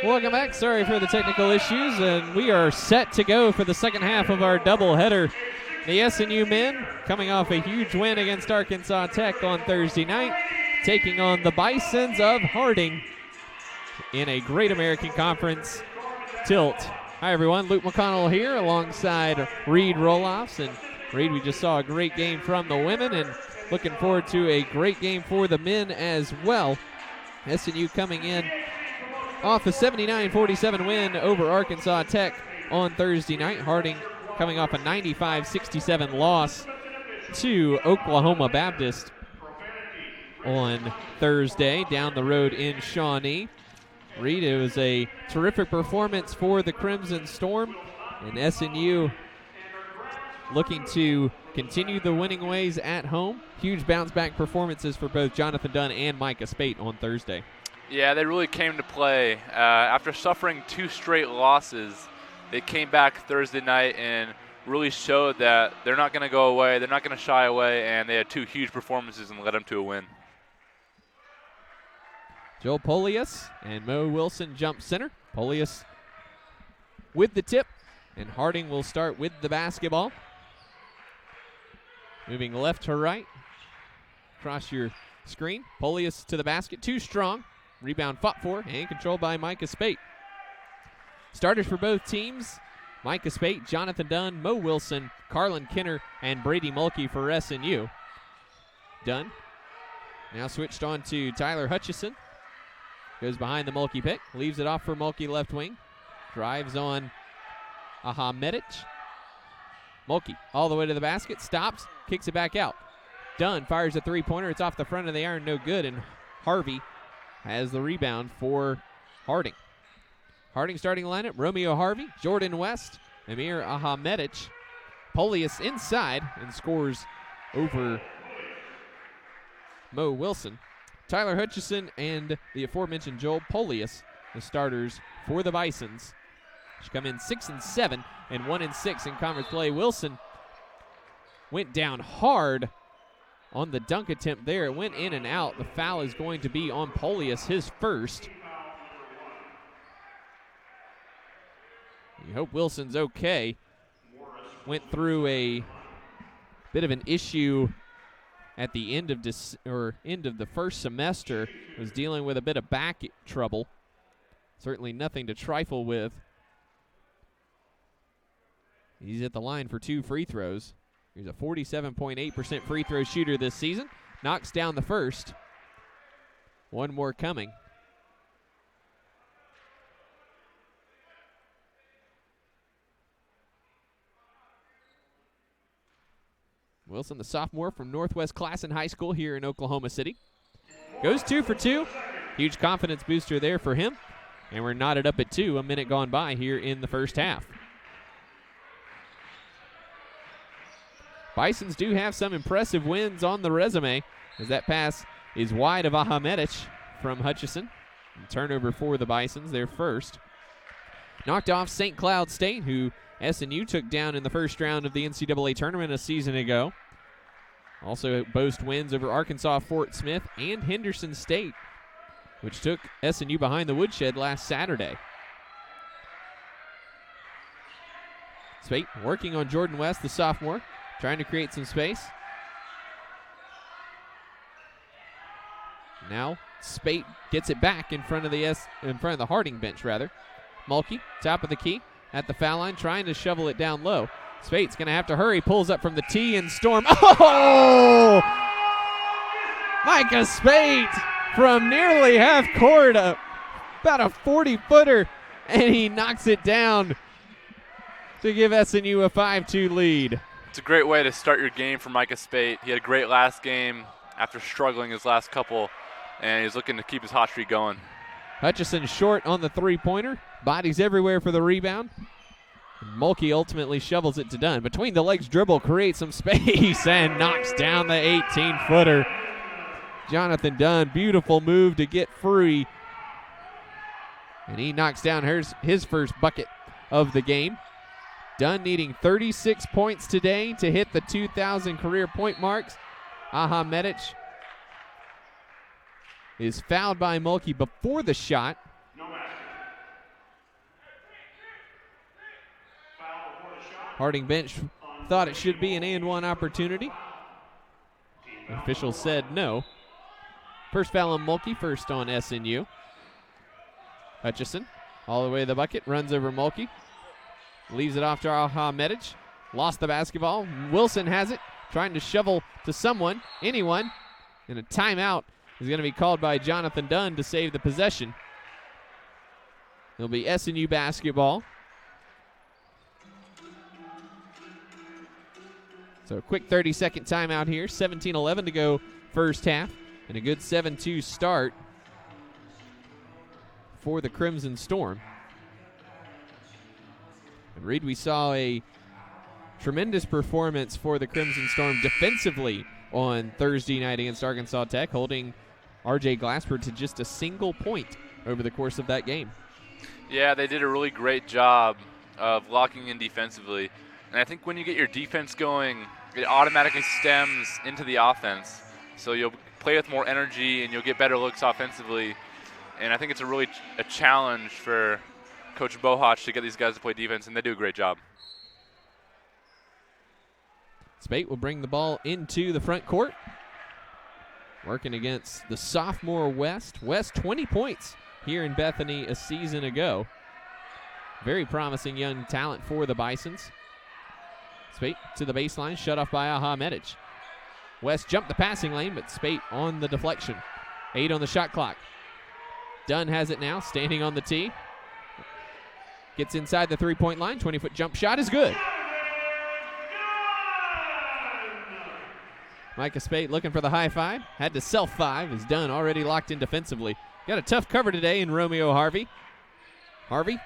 Welcome back. Sorry for the technical issues, and we are set to go for the second half of our doubleheader. The SNU men coming off a huge win against Arkansas Tech on Thursday night, taking on the Bisons of Harding in a Great American Conference tilt. Hi, everyone. Luke McConnell here alongside Reed Roloffs. And Reed, we just saw a great game from the women and looking forward to a great game for the men as well. SNU coming in off a 79-47 win over Arkansas Tech on Thursday night. Harding coming off a 95-67 loss to Oklahoma Baptist on Thursday down the road in Shawnee. Reed, it was a terrific performance for the Crimson Storm, and SNU looking to continue the winning ways at home. Huge bounce-back performances for both Jonathan Dunn and Micah Spate on Thursday. Yeah, they really came to play. After suffering 2 straight losses, they came back Thursday night and really showed that they're not going to go away, they're not going to shy away, and they had 2 huge performances and led them to a win. Joel Polius and Mo Wilson jump center. Polius with the tip, and Harding will start with the basketball. Moving left to right across your screen. Polius to the basket, too strong. Rebound fought for and controlled by Micah Spate. Starters for both teams: Micah Spate, Jonathan Dunn, Mo Wilson, Carlin Kenner, and Brady Mulkey for SNU. Dunn now switched on to Tyler Hutchison. Goes behind the Mulkey pick, leaves it off for Mulkey left wing. Drives on Ahmedic. Mulkey all the way to the basket, stops, kicks it back out. Dunn fires a three-pointer. It's off the front of the iron, no good, and Harvey has the rebound for Harding. Harding starting lineup: Romeo Harvey, Jordan West, Amir Ahmedic. Polius inside and scores over Mo Wilson. Tyler Hutchison and the aforementioned Joel Polius, the starters for the Bisons. Should come in 6-7 and 1-6 in conference play. Wilson went down hard on the dunk attempt there. It went in and out. The foul is going to be on Polius, his first. You hope Wilson's okay. Went through a bit of an issue at the end of the first semester. Was dealing with a bit of back trouble. Certainly nothing to trifle with. He's at the line for 2 free throws. He's a 47.8% free throw shooter this season. Knocks down the first. One more coming. Wilson, the sophomore from Northwest Classen High School here in Oklahoma City. Goes 2 for 2. Huge confidence booster there for him. And we're knotted up at 2, a minute gone by here in the first half. Bisons do have some impressive wins on the resume, as that pass is wide of Ahmedic from Hutchison. And turnover for the Bisons, their first. Knocked off St. Cloud State, who SNU took down in the first round of the NCAA tournament a season ago. Also boast wins over Arkansas Fort Smith and Henderson State, which took SNU behind the woodshed last Saturday. Spate working on Jordan West, the sophomore, trying to create some space. Now Spate gets it back in front of the Harding bench rather. Mulkey, top of the key, at the foul line, trying to shovel it down low. Spate's going to have to hurry, pulls up from the tee and Storm. Oh! Micah Spate from nearly half court, about a 40-footer, and he knocks it down to give SNU a 5-2 lead. It's a great way to start your game for Micah Spate. He had a great last game after struggling his last couple, and he's looking to keep his hot streak going. Hutchison short on the three-pointer. Bodies everywhere for the rebound. Mulkey ultimately shovels it to Dunn. Between the legs dribble, creates some space, and knocks down the 18-footer. Jonathan Dunn, beautiful move to get free. And he knocks down his first bucket of the game. Dunn needing 36 points today to hit the 2,000 career point marks. Ahmedic is fouled by Mulkey before the shot. Harding bench thought it should be an and one opportunity. The official said no. First foul on Mulkey, first on SNU. Hutchison all the way to the bucket, runs over Mulkey. Leaves it off to Aha Medic. Lost the basketball. Wilson has it, trying to shovel to someone, anyone. And a timeout is going to be called by Jonathan Dunn to save the possession. It'll be SNU basketball. So a quick 30-second timeout here. 17-11 to go first half. And a good 7-2 start for the Crimson Storm. And Reed, we saw a tremendous performance for the Crimson Storm defensively on Thursday night against Arkansas Tech, holding R.J. Glasper to just a single point over the course of that game. Yeah, they did a really great job of locking in defensively. And I think when you get your defense going, it automatically stems into the offense. So you'll play with more energy and you'll get better looks offensively. And I think it's a challenge for Coach Bohach to get these guys to play defense, and they do a great job. Spate will bring the ball into the front court. Working against the sophomore West. West 20 points here in Bethany a season ago. Very promising young talent for the Bisons. Spate to the baseline, shut off by Aha Medic. West jumped the passing lane, but Spate on the deflection. 8 on the shot clock. Dunn has it now, standing on the tee. Gets inside the three-point line. 20-foot jump shot is good. Micah Spate looking for the high five. Had to self-five. Is Dunn already locked in defensively. Got a tough cover today in Romeo Harvey. Harvey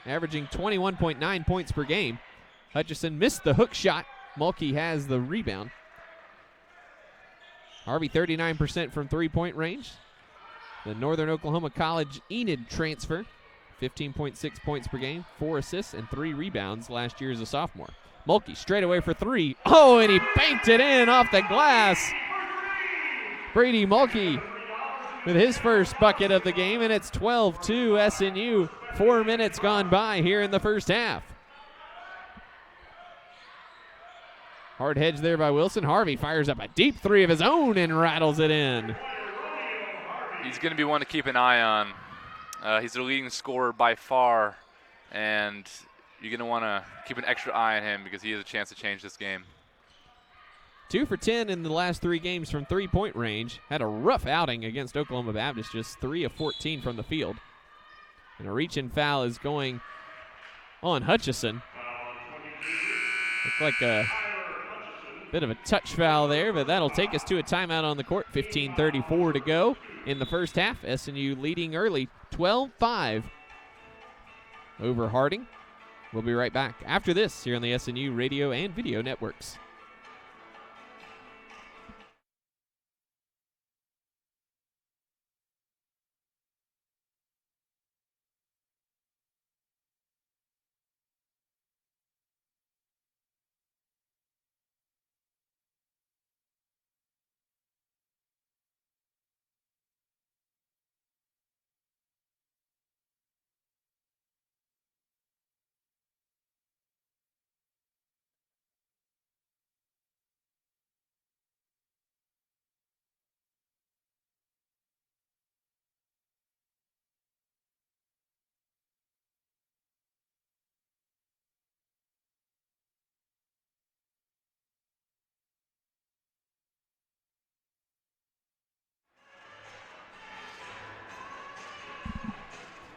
averaging 21.9 points per game. Hutchison missed the hook shot. Mulkey has the rebound. Harvey 39% from three-point range. The Northern Oklahoma College Enid transfer. 15.6 points per game, 4 assists, and 3 rebounds last year as a sophomore. Mulkey straight away for 3. Oh, and he banked it in off the glass. Brady Mulkey with his first bucket of the game, and it's 12-2 SNU. 4 minutes gone by here in the first half. Hard hedge there by Wilson. Harvey fires up a deep three of his own and rattles it in. He's going to be one to keep an eye on. He's the leading scorer by far, and you're going to want to keep an extra eye on him because he has a chance to change this game. 2 for 10 in the last 3 games from three-point range. Had a rough outing against Oklahoma Baptist, just 3 of 14 from the field. And a reach-in foul is going on Hutchison. Looked like a bit of a touch foul there, but that'll take us to a timeout on the court. 15:34 to go in the first half. SNU leading early, 12-5 over Harding. We'll be right back after this here on the SNU radio and video networks.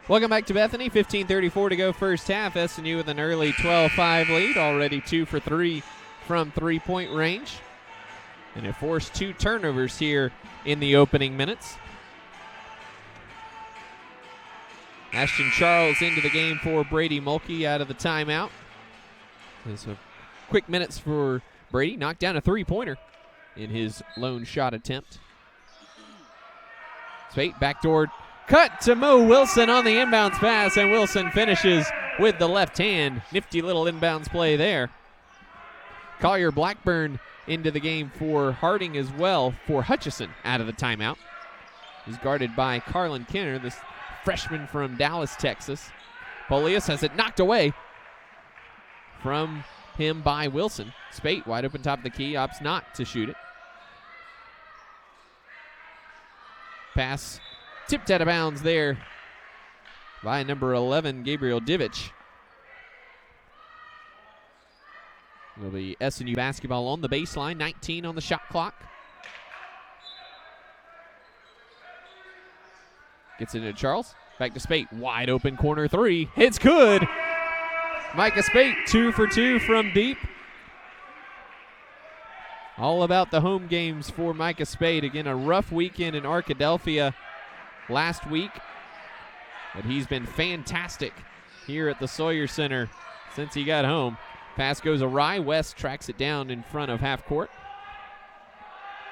Welcome back to Bethany. 15:34 to go first half. SNU with an early 12-5 lead. Already 2 for 3 from three-point range. And it forced 2 turnovers here in the opening minutes. Ashton Charles into the game for Brady Mulkey out of the timeout. So quick minutes for Brady. Knocked down a three-pointer in his lone shot attempt. Spate backdoor cut to Mo Wilson on the inbounds pass, and Wilson finishes with the left hand. Nifty little inbounds play there. Collier Blackburn into the game for Harding as well for Hutchison out of the timeout. He's guarded by Carlin Kenner, this freshman from Dallas, Texas. Polius has it knocked away from him by Wilson. Spate wide open top of the key, opts not to shoot it. Pass tipped out of bounds there by number 11, Gabriel Divich. It'll be SNU basketball on the baseline, 19 on the shot clock. Gets it into Charles. Back to Spate. Wide open corner three. It's good. Micah Spate, 2 for 2 from deep. All about the home games for Micah Spate. Again, a rough weekend in Arkadelphia last week, but he's been fantastic here at the Sawyer Center since he got home. Pass goes awry. West tracks it down in front of half court.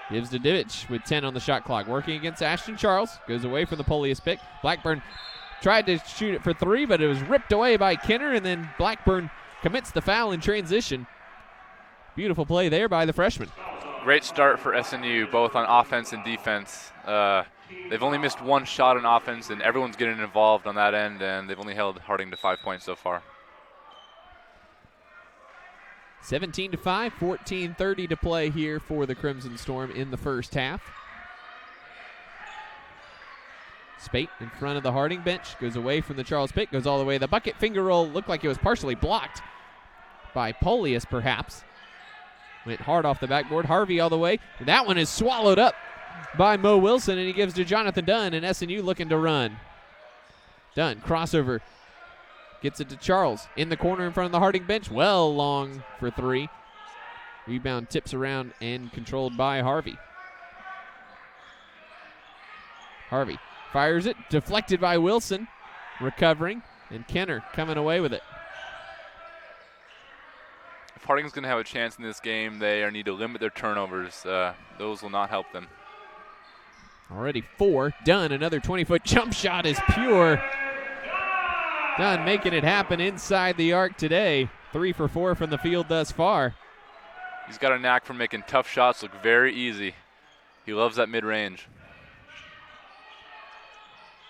Gives to Divich with 10 on the shot clock. Working against Ashton Charles. Goes away from the Polius pick. Blackburn tried to shoot it for 3, but it was ripped away by Kenner, and then Blackburn commits the foul in transition. Beautiful play there by the freshman. Great start for SNU, both on offense and defense. They've only missed one shot on offense, and everyone's getting involved on that end, and they've only held Harding to 5 points so far. 17-5, 14:30 to play here for the Crimson Storm in the first half. Spate in front of the Harding bench, goes away from the Charles pick, goes all the way. The bucket finger roll looked like it was partially blocked by Polius, perhaps. Went hard off the backboard. Harvey all the way. That one is swallowed up by Mo Wilson, and he gives to Jonathan Dunn, and SNU looking to run. Dunn, crossover. Gets it to Charles. In the corner in front of the Harding bench. Well long for 3. Rebound tips around and controlled by Harvey. Harvey fires it. Deflected by Wilson. Recovering. And Kenner coming away with it. If Harding's going to have a chance in this game, they need to limit their turnovers. Those will not help them. Already 4. Dunn, another 20-foot jump shot is pure. Dunn making it happen inside the arc today. 3 for 4 from the field thus far. He's got a knack for making tough shots look very easy. He loves that mid-range.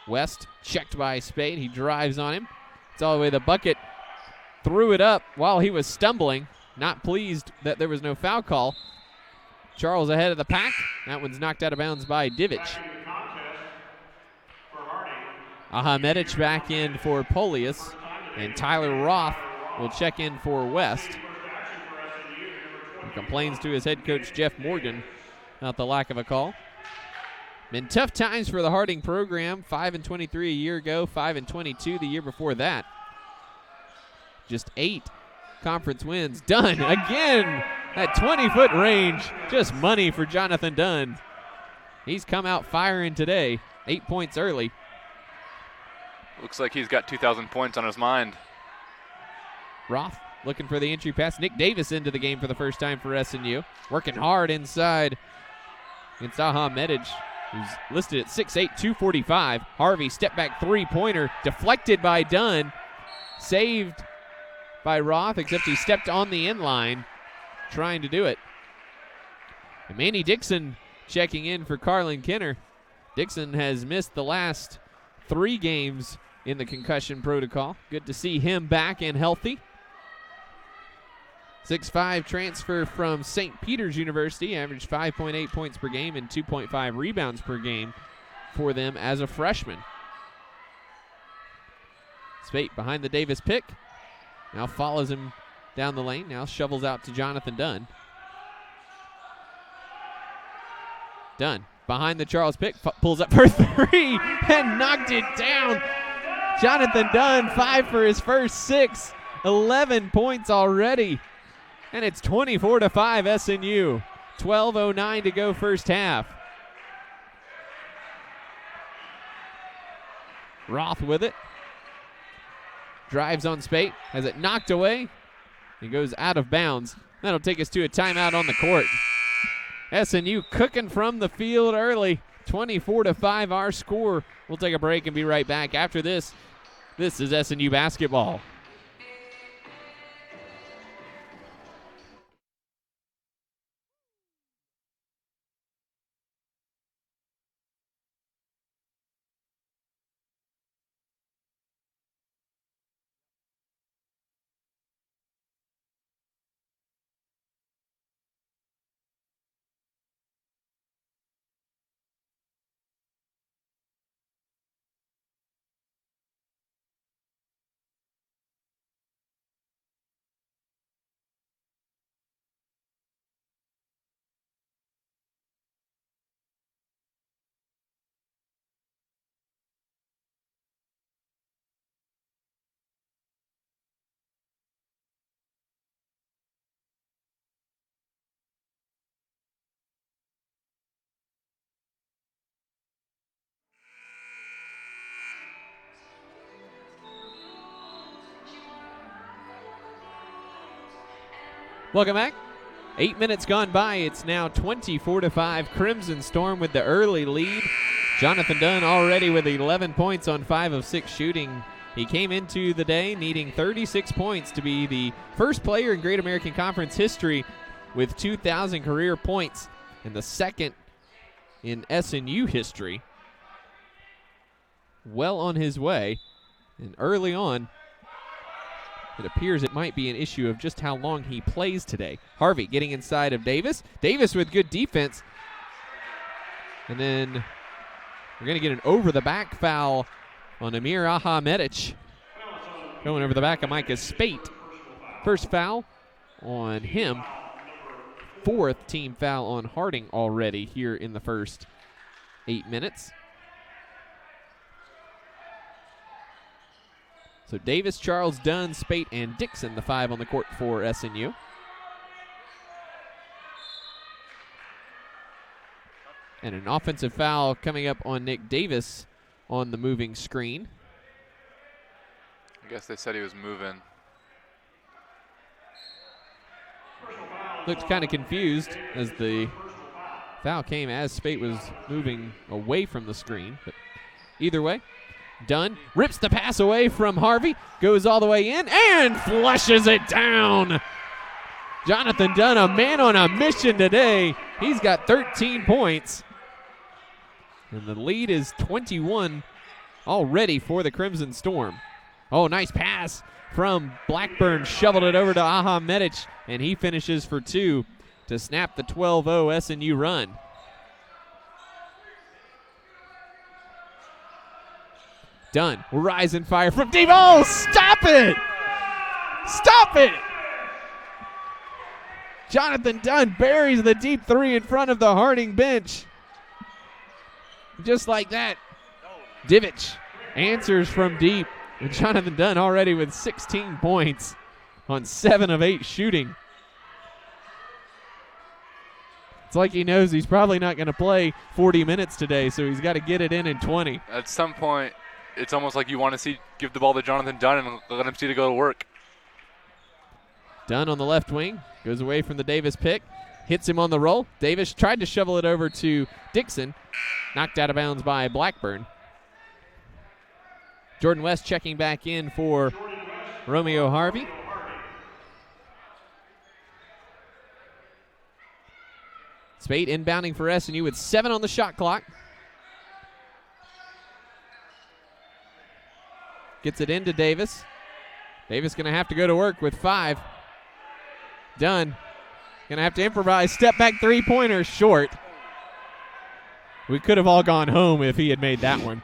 West checked by Spade. He drives on him. It's all the way to the bucket. Threw it up while he was stumbling. Not pleased that there was no foul call. Charles ahead of the pack. That one's knocked out of bounds by Divich. Ahmedic back in for Polius, and Tyler Roth will check in for West. He complains to his head coach, Jeff Morgan, about the lack of a call. Been tough times for the Harding program. 5-23 a year ago, 5-22 the year before that. Just 8 conference wins. Dunn again at 20-foot range. Just money for Jonathan Dunn. He's come out firing today. 8 points early. Looks like he's got 2,000 points on his mind. Roth looking for the entry pass. Nick Davis into the game for the first time for SNU. Working hard inside against Ahmedic, who's listed at 6'8", 245. Harvey, step back three-pointer, deflected by Dunn. Saved by Roth, except he stepped on the inline trying to do it. And Manny Dixon checking in for Carlin Kenner. Dixon has missed the last 3 games in the concussion protocol. Good to see him back and healthy. 6'5" transfer from St. Peter's University, averaged 5.8 points per game and 2.5 rebounds per game for them as a freshman. Spate behind the Davis pick. Now follows him down the lane. Now shovels out to Jonathan Dunn. Dunn behind the Charles pick. Pulls up for 3 and knocked it down. Jonathan Dunn, 5 for his first 6. 11 points already. And it's 24-5 SNU. 12:09 to go first half. Roth with it. Drives on Spate. Has it knocked away. He goes out of bounds. That'll take us to a timeout on the court. SNU cooking from the field early. 24-5 our score. We'll take a break and be right back after this. This is SNU basketball. Welcome back. 8 minutes gone by. It's now 24-5. Crimson Storm with the early lead. Jonathan Dunn already with 11 points on 5 of 6 shooting. He came into the day needing 36 points to be the first player in Great American Conference history with 2,000 career points and the second in SNU history. Well on his way, and early on, it appears it might be an issue of just how long he plays today. Harvey getting inside of Davis. Davis with good defense. And then we're going to get an over-the-back foul on Amir Ahmedic. Going over the back of Micah Spate. First foul on him. 4th team foul on Harding already here in the first 8 minutes. So Davis, Charles, Dunn, Spate, and Dixon, the 5 on the court for SNU. And an offensive foul coming up on Nick Davis on the moving screen. I guess they said he was moving. Looked kind of confused as the foul came as Spate was moving away from the screen. But either way, Dunn rips the pass away from Harvey, goes all the way in, and flushes it down. Jonathan Dunn, a man on a mission today. He's got 13 points. And the lead is 21 already for the Crimson Storm. Oh, nice pass from Blackburn. Shoveled it over to Ahmedic, and he finishes for 2 to snap the 12-0 SNU run. Dunn will rise and fire from deep. Oh, stop it! Stop it! Jonathan Dunn buries the deep 3 in front of the Harding bench. Just like that, Divich answers from deep. And Jonathan Dunn already with 16 points on 7 of 8 shooting. It's like he knows he's probably not going to play 40 minutes today, so he's got to get it in 20. At some point, it's almost like you want to give the ball to Jonathan Dunn and let him see to go to work. Dunn on the left wing, goes away from the Davis pick, hits him on the roll. Davis tried to shovel it over to Dixon, knocked out of bounds by Blackburn. Jordan West checking back in for Romeo Harvey. Spate inbounding for SNU with 7 on the shot clock. Gets it into Davis. Davis going to have to go to work with 5. Dunn going to have to improvise. Step back 3-pointer short. We could have all gone home if he had made that one.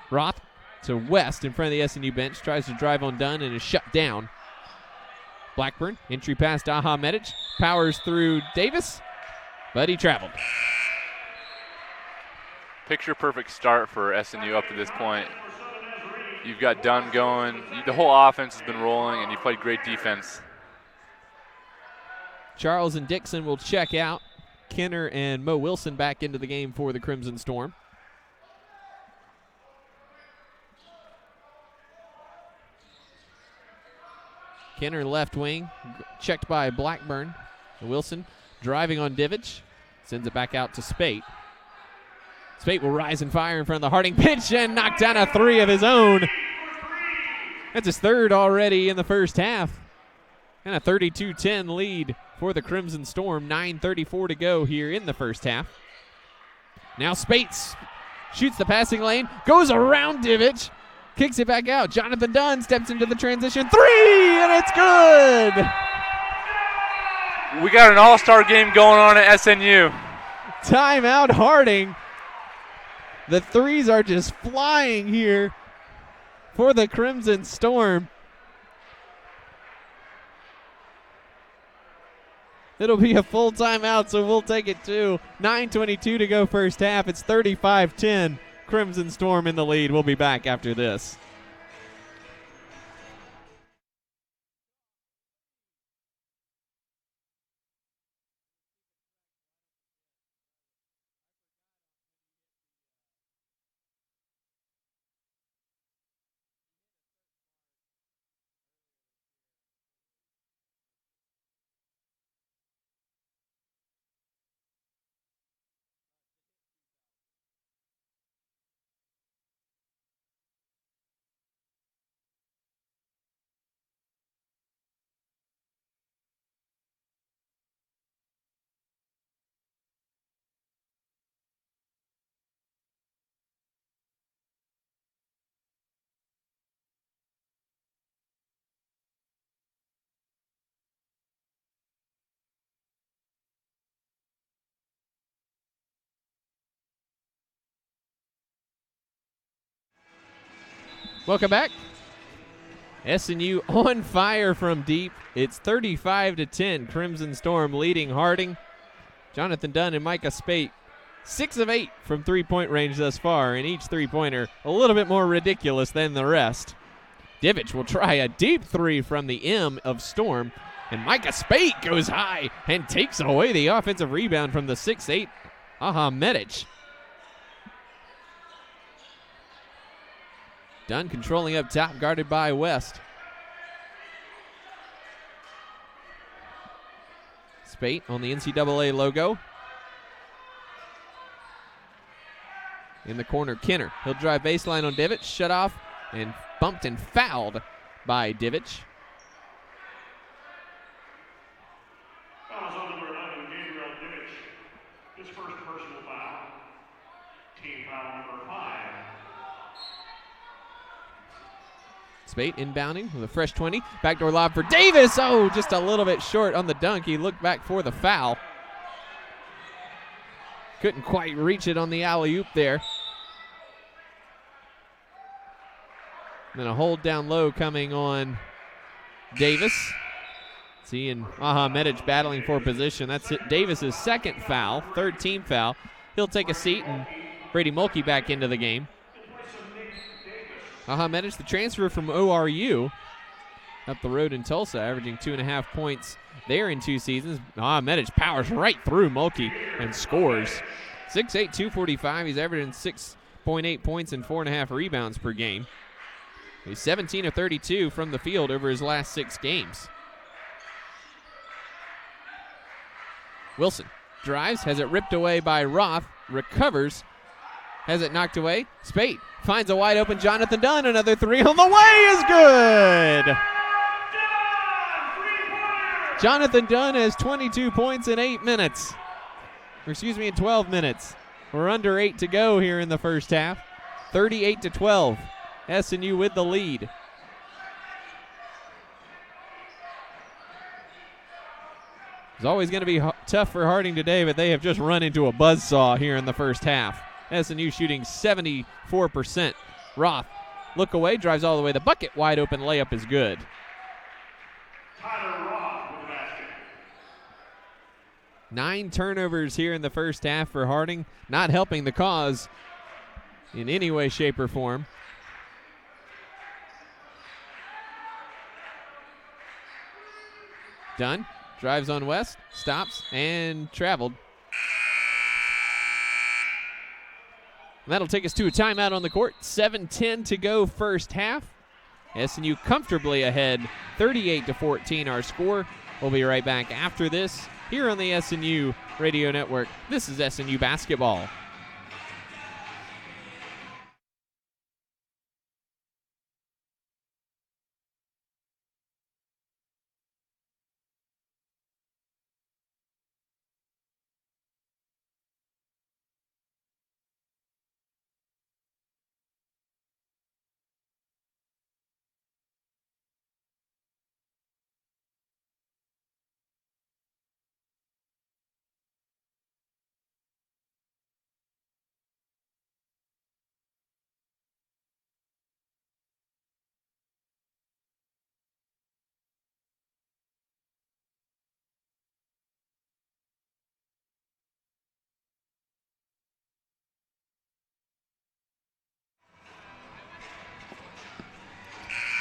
Roth to West in front of the SNU bench. Tries to drive on Dunn and is shut down. Blackburn, entry pass to Ahmedic. Powers through Davis, but he traveled. Picture perfect start for SNU up to this point. You've got Dunn going. The whole offense has been rolling, and you played great defense. Charles and Dixon will check out. Kenner and Mo Wilson back into the game for the Crimson Storm. Kenner left wing, checked by Blackburn. Wilson driving on Divich, sends it back out to Spate. Spate will rise and fire in front of the Harding bench and knock down a 3 of his own. That's his 3rd already in the first half. And a 32-10 lead for the Crimson Storm. 9:34 to go here in the first half. Now Spates shoots the passing lane, goes around Divich, kicks it back out. Jonathan Dunn steps into the transition 3, and it's good! We got an all-star game going on at SNU. Timeout Harding. The 3s are just flying here for the Crimson Storm. It'll be a full timeout, so we'll take it too. 9:22 to go first half. It's 35-10. Crimson Storm in the lead. We'll be back after this. Welcome back. SNU on fire from deep. It's 35-10. Crimson Storm leading Harding. Jonathan Dunn and Micah Spate, 6 of 8 from three-point range thus far, and each three-pointer a little bit more ridiculous than the rest. Divich will try a deep three from the M of Storm, and Micah Spate goes high and takes away the offensive rebound from the 6'8 Medic. Dunn controlling up top, guarded by West. Spate on the NCAA logo. In the corner, Kenner. He'll drive baseline on Divich, shut off, and bumped and fouled by Divich. Fouls on number 11, Gabriel Divich. His first personal foul. Team foul number 5. Spate inbounding with a fresh 20. Backdoor lob for Davis. Oh, just a little bit short on the dunk. He looked back for the foul. Couldn't quite reach it on the alley-oop there. Then a hold down low coming on Davis. See, and Medic battling for position. That's it. Davis's second foul, third team foul. He'll take a seat, and Brady Mulkey back into the game. Medic, the transfer from ORU, up the road in Tulsa, averaging 2.5 points there in 2 seasons. Medic powers right through Mulkey and scores. 6'8", 245. He's averaging 6.8 points and 4.5 rebounds per game. He's 17 of 32 from the field over his last 6 games. Wilson drives, has it ripped away by Roth, recovers, has it knocked away. Spate finds a wide open Jonathan Dunn. Another three on the way is good. Jonathan Dunn has 22 points in 8 minutes. In 12 minutes. We're under 8 to go here in the first half. 38-12. SNU with the lead. It's always going to be tough for Harding today, but they have just run into a buzzsaw here in the first half. SNU shooting 74%. Roth, look away, drives all the way to the bucket. Wide open layup is good. Tyler Roth with the basket. 9 turnovers here in the first half for Harding, not helping the cause in any way, shape, or form. Dunn drives on West, stops, and traveled. And that'll take us to a timeout on the court. 7:10 to go first half. SNU comfortably ahead, 38-14 our score. We'll be right back after this here on the SNU Radio Network. This is SNU Basketball.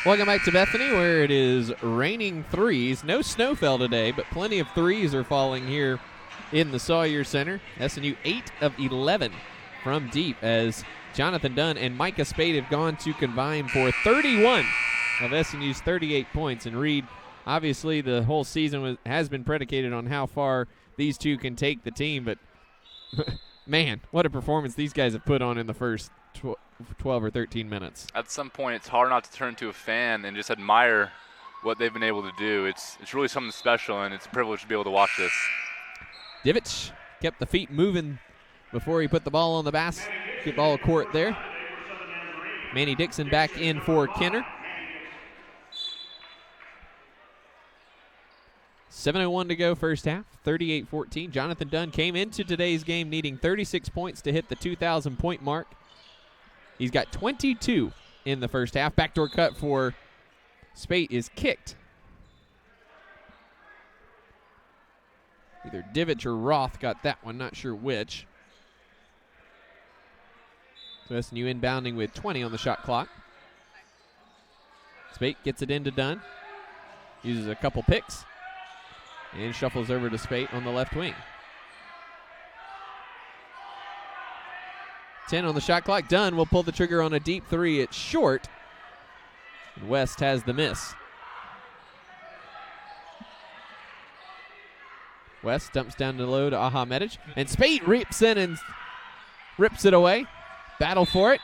Welcome back to Bethany, where it is raining threes. No snow fell today, but plenty of threes are falling here in the Sawyer Center. SNU 8 of 11 from deep, as Jonathan Dunn and Micah Spate have gone to combine for 31 of SNU's 38 points. And Reed, obviously the whole season has been predicated on how far these two can take the team, but man, what a performance these guys have put on in the first 12 or 13 minutes. At some point, it's hard not to turn to a fan and just admire what they've been able to do. It's really something special, and it's a privilege to be able to watch this. Divich kept the feet moving before he put the ball on the basketball court there. Manny Dixon back in for Kenner. 7:01 to go first half, 38-14. Jonathan Dunn came into today's game needing 36 points to hit the 2,000-point mark. He's got 22 in the first half. Backdoor cut for Spate is kicked. Either Divich or Roth got that one, not sure which. So SNU inbounding with 20 on the shot clock. Spate gets it into Dunn. Uses a couple picks. And shuffles over to Spate on the left wing. 10 on the shot clock. Dunn will pull the trigger on a deep three. It's short. And West has the miss. West dumps down the low to Aha Medic. And Spate reaps in and rips it away. Battle for it.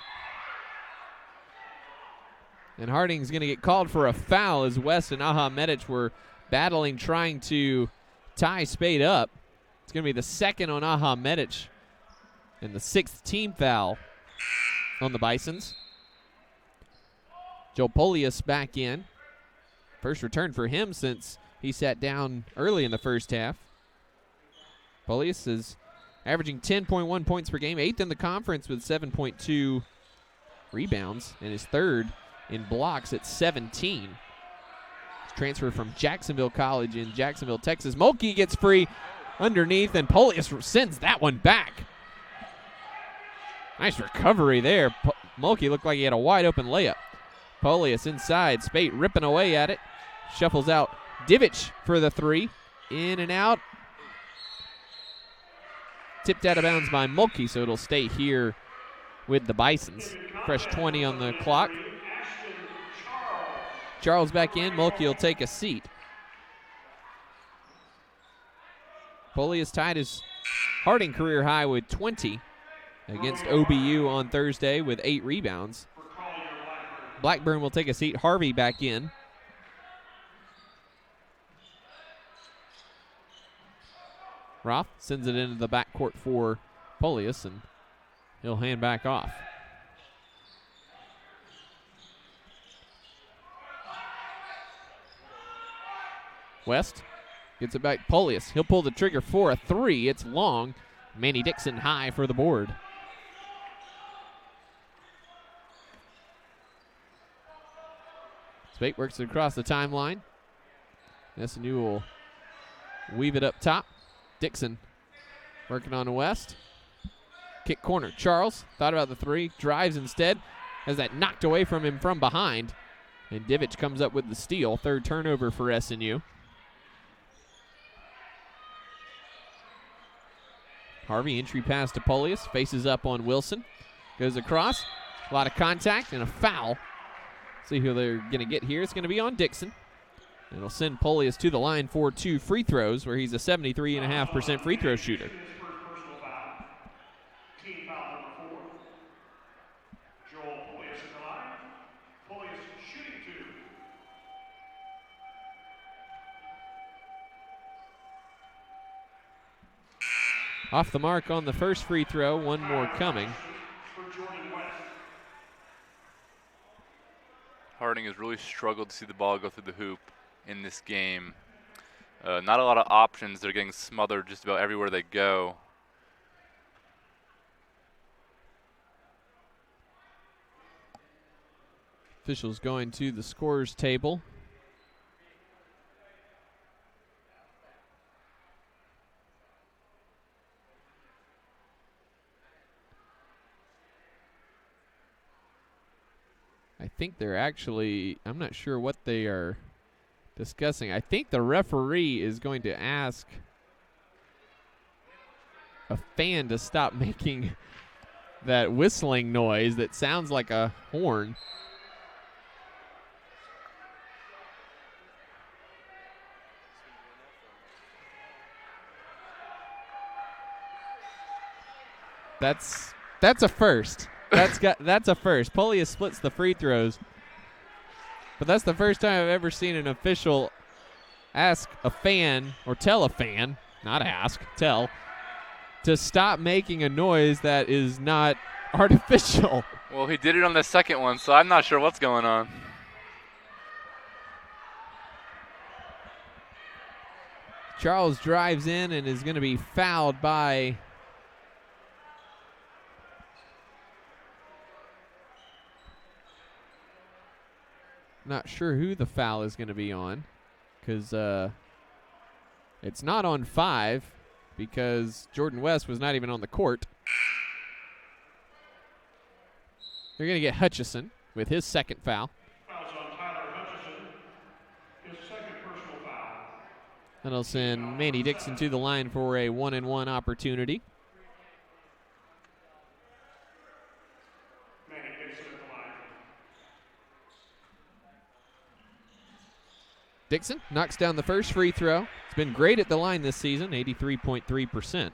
And Harding's going to get called for a foul as West and Aha Medic were battling, trying to tie Spate up. It's going to be the second on Aha Medic and the 6th team foul on the Bisons. Joe Polius back in. First return for him since he sat down early in the first half. Polius is averaging 10.1 points per game, 8th in the conference with 7.2 rebounds, and his 3rd in blocks at 17. He's transferred from Jacksonville College in Jacksonville, Texas. Mulkey gets free underneath, and Polius sends that one back. Nice recovery there. Mulkey looked like he had a wide open layup. Polius inside, Spate ripping away at it. Shuffles out Divich for the three. In and out. Tipped out of bounds by Mulkey, so it'll stay here with the Bisons. Fresh 20 on the clock. Charles back in. Mulkey will take a seat. Polius tied his Harding career high with 20 against OBU on Thursday with 8 rebounds. Blackburn will take a seat. Harvey back in. Roth sends it into the backcourt for Polius, and he'll hand back off. West gets it back. Polius, he'll pull the trigger for a three. It's long. Manny Dixon high for the board. Spate works it across the timeline. SNU will weave it up top. Dixon working on the West. Kick corner. Charles thought about the three. Drives instead. Has that knocked away from him from behind. And Divich comes up with the steal. 3rd turnover for SNU. Harvey entry pass to Polius. Faces up on Wilson. Goes across. A lot of contact and a foul. See who they're going to get here. It's going to be on Dixon. It'll send Polius to the line for 2 free throws, where he's a 73.5% free throw shooter. Team foul number 4. Joel Polius at the line. Polius shooting 2. Off the mark on the first free throw. One more coming. Harding has really struggled to see the ball go through the hoop in this game. Not a lot of options. They're getting smothered just about everywhere they go. Officials going to the scorers table. I think they're actually, I'm not sure what they are discussing. I think the referee is going to ask a fan to stop making that whistling noise that sounds like a horn. That's a first. That's a first. Polius splits the free throws. But that's the first time I've ever seen an official ask a fan, or tell a fan, not ask, tell, to stop making a noise that is not artificial. Well, he did it on the second one, so I'm not sure what's going on. Charles drives in and is going to be fouled by Not sure who the foul is going to be on, because it's not on 5 because Jordan West was not even on the court. They're going to get Hutchison with his second foul. Fouls on Tyler Hutchison, his second personal foul. That'll send Manny Dixon to the line for a 1-and-1 opportunity. Manny Dixon at the line. Dixon knocks down the first free throw. It's been great at the line this season, 83.3%.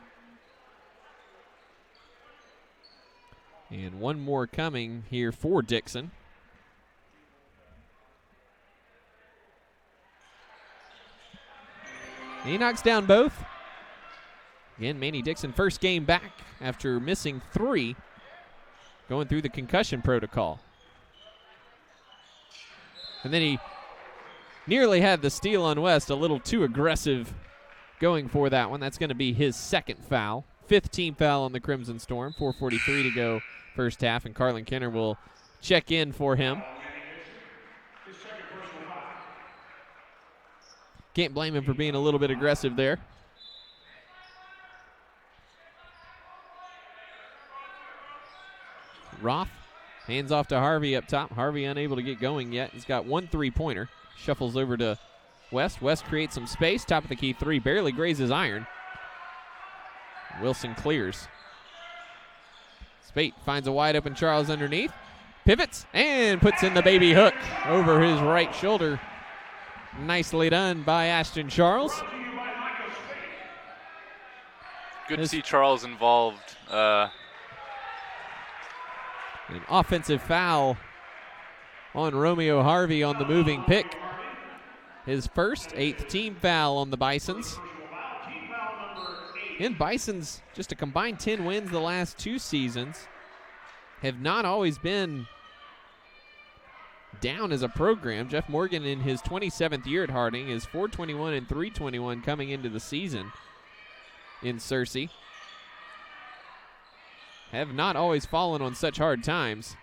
And one more coming here for Dixon. He knocks down both. Again, Manny Dixon, first game back after missing 3, going through the concussion protocol. And then he nearly had the steal on West, a little too aggressive going for that one. That's going to be his second foul. 5th team foul on the Crimson Storm. 4:43 to go first half, and Carlin Kenner will check in for him. Can't blame him for being a little bit aggressive there. Roth hands off to Harvey up top. Harvey unable to get going yet. He's got 1 3-pointer. Shuffles over to West. West creates some space. Top of the key 3. Barely grazes iron. Wilson clears. Spate finds a wide open Charles underneath. Pivots and puts in the baby hook over his right shoulder. Nicely done by Ashton Charles. Good to see Charles involved. An offensive foul on Romeo Harvey on the moving pick. His first 8th team foul on the Bisons. And Bisons, just a combined 10 wins the last 2 seasons, have not always been down as a program. Jeff Morgan in his 27th year at Harding is 421 and 321 coming into the season in Searcy. Have not always fallen on such hard times.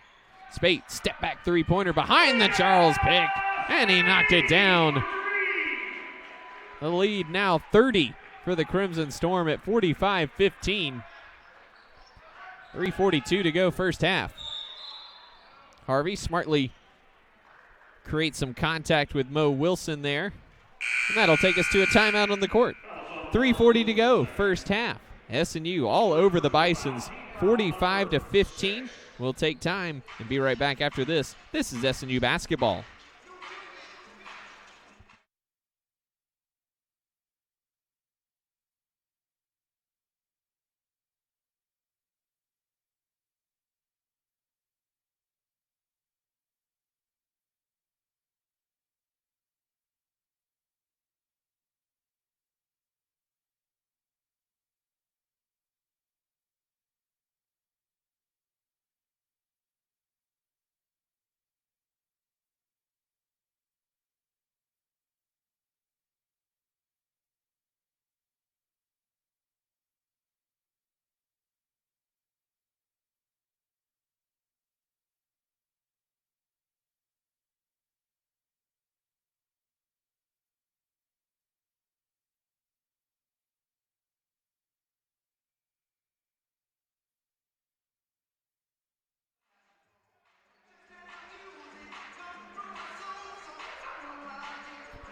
Spate, step back 3-pointer behind the Charles pick, and he knocked it down. The lead now 30 for the Crimson Storm at 45-15. 3:42 to go first half. Harvey smartly creates some contact with Mo Wilson there. And that'll take us to a timeout on the court. 3:40 to go first half. SNU all over the Bisons, 45-15. We'll take time and be right back after this. This is SNU basketball.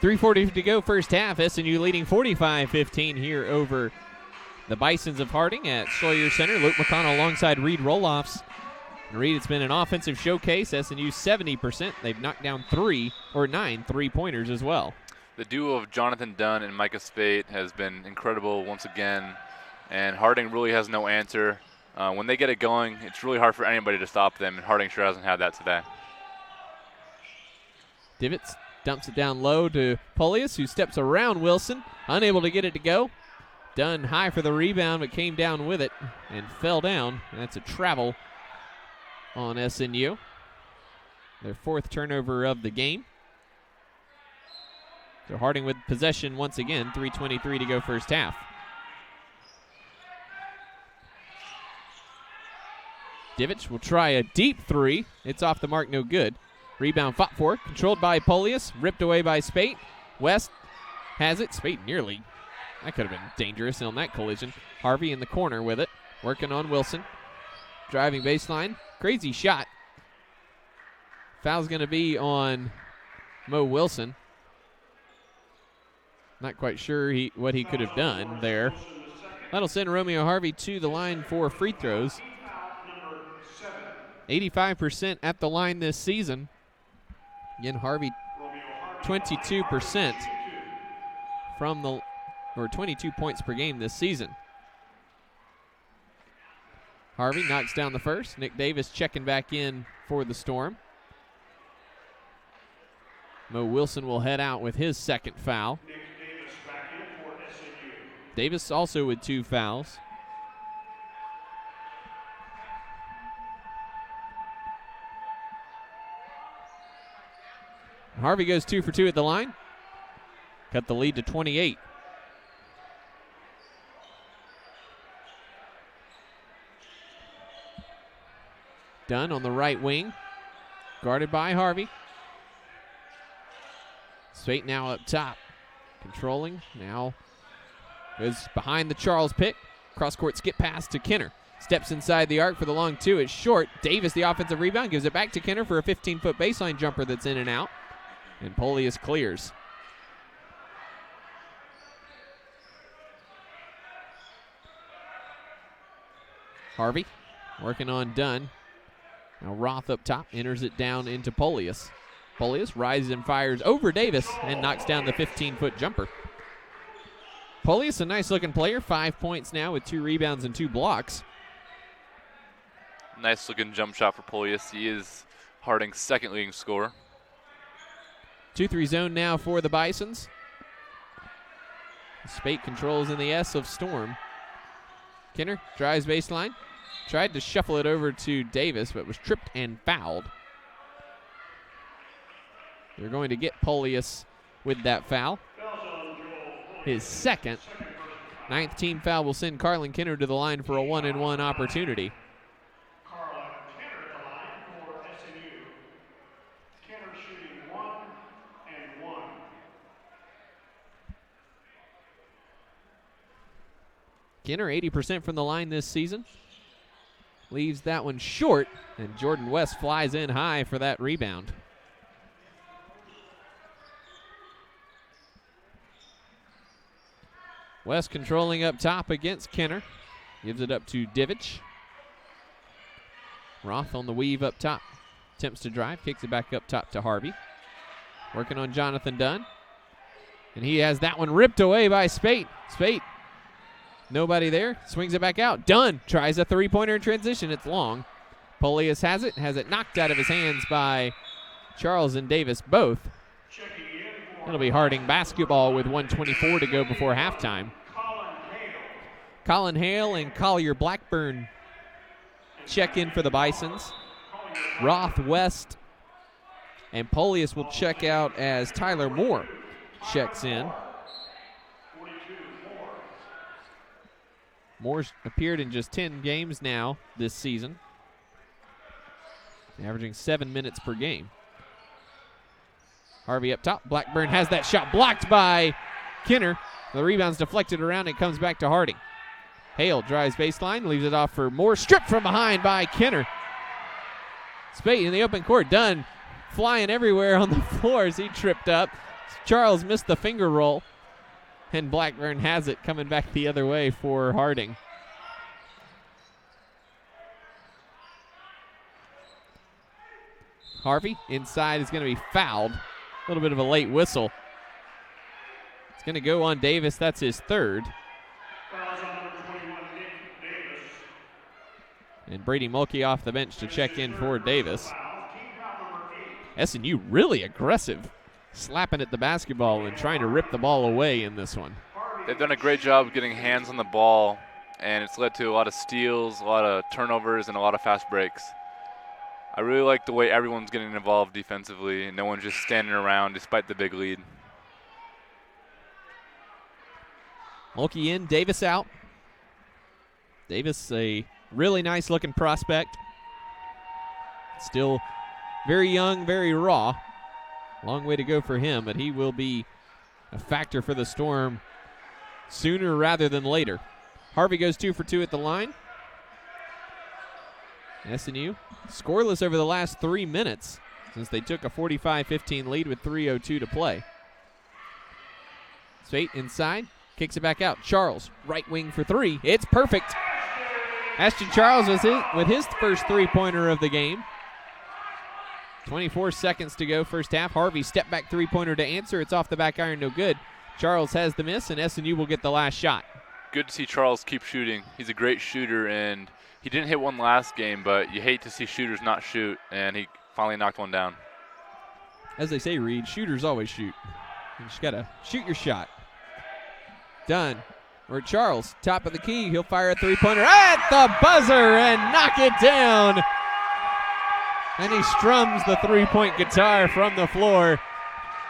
.340 to go first half. SNU leading 45-15 here over the Bisons of Harding at Sawyer Center. Luke McConnell alongside Reed Roloffs. Reed, it's been an offensive showcase. SNU 70%. They've knocked down 9 3-pointers as well. The duo of Jonathan Dunn and Micah Spate has been incredible once again, and Harding really has no answer. When they get it going, it's really hard for anybody to stop them, and Harding sure hasn't had that today. Divots dumps it down low to Polius, who steps around Wilson, unable to get it to go. Dunn high for the rebound, but came down with it and fell down. And that's a travel on SNU. Their 4th turnover of the game. So Harding with possession once again, 3:23 to go first half. Divich will try a deep 3. It's off the mark, no good. Rebound fought for, controlled by Polius, ripped away by Spate. West has it. Spate nearly. That could have been dangerous on that collision. Harvey in the corner with it, working on Wilson. Driving baseline. Crazy shot. Foul's going to be on Mo Wilson. Not quite sure what he could have done there. That'll send Romeo Harvey to the line for free throws. 85% at the line this season. Again, Harvey 22% from the, or 22 points per game this season. Harvey knocks down the first. Nick Davis checking back in for the Storm. Mo Wilson will head out with his second foul. Nick Davis back in for SNU. Davis also with 2 fouls. Harvey goes 2 for 2 at the line. Cut the lead to 28. Dunn on the right wing. Guarded by Harvey. Spate now up top. Controlling. Now goes behind the Charles pick. Cross-court skip pass to Kenner. Steps inside the arc for the long 2. It's short. Davis, the offensive rebound, gives it back to Kenner for a 15-foot baseline jumper that's in and out. And Polius clears. Harvey working on Dunn. Now Roth up top, enters it down into Polius. Polius rises and fires over Davis and knocks down the 15-foot jumper. Polius, a nice-looking player, 5 points now with 2 rebounds and 2 blocks. Nice-looking jump shot for Polius. He is Harding's second leading scorer. 2-3 zone now for the Bisons. Spate controls in the S of Storm. Kenner drives baseline. Tried to shuffle it over to Davis, but was tripped and fouled. They're going to get Polius with that foul. His second. 9th team foul will send Carlin Kenner to the line for a 1-and-1 opportunity. Carlin Kenner at the line for SNU. Kenner shooting 1-and-1. Kenner 80% from the line this season. Leaves that one short, and Jordan West flies in high for that rebound. West controlling up top against Kenner. Gives it up to Divich. Roth on the weave up top. Attempts to drive, kicks it back up top to Harvey. Working on Jonathan Dunn. And he has that one ripped away by Spate. Spate, nobody there, swings it back out. Dunn tries a 3-pointer in transition. It's long. Polius has it knocked out of his hands by Charles and Davis both. It'll be Harding basketball with 1:24 to go before halftime. Colin Hale and Collier Blackburn check in for the Bisons. Roth, West, and Polius will check out as Tyler Moore checks in. Moore's appeared in just 10 games now this season, averaging 7 minutes per game. Harvey up top. Blackburn has that shot blocked by Kenner. The rebound's deflected around. It comes back to Harding. Hale drives baseline, leaves it off for Moore. Stripped from behind by Kenner. Spate in the open court. Dunn flying everywhere on the floor as he tripped up. Charles missed the finger roll. And Blackburn has it coming back the other way for Harding. Harvey inside is going to be fouled. A little bit of a late whistle. It's going to go on Davis. That's his third. Fouls on number 21, Nick Davis. And Brady Mulkey off the bench to check in for Davis. Foul, team foul number 8. SNU really aggressive, slapping at the basketball and trying to rip the ball away in this one. They've done a great job getting hands on the ball, and it's led to a lot of steals, a lot of turnovers, and a lot of fast breaks. I really like the way everyone's getting involved defensively, and no one's just standing around despite the big lead. Mulkey in, Davis out. Davis, a really nice looking prospect. Still Very young, very raw. Long way to go for him, but he will be a factor for the Storm sooner rather than later. Harvey goes 2 for 2 at the line. SNU scoreless over the last 3 minutes since they took a 45-15 lead with 3:02 to play. Spate inside, kicks it back out. Charles, right wing for 3. It's perfect. Ashton Charles was with his first three-pointer of the game. 24 seconds to go first half. Harvey step back three-pointer to answer. It's off the back iron, no good. Charles has the miss, and SNU will get the last shot. Good to see Charles keep shooting. He's a great shooter, and he didn't hit one last game, but you hate to see shooters not shoot, and he finally knocked one down. As they say, Reed, shooters always shoot. You just got to shoot your shot. Done. Or Charles, top of the key. He'll fire a three-pointer at the buzzer and knock it down. And he strums the three-point guitar from the floor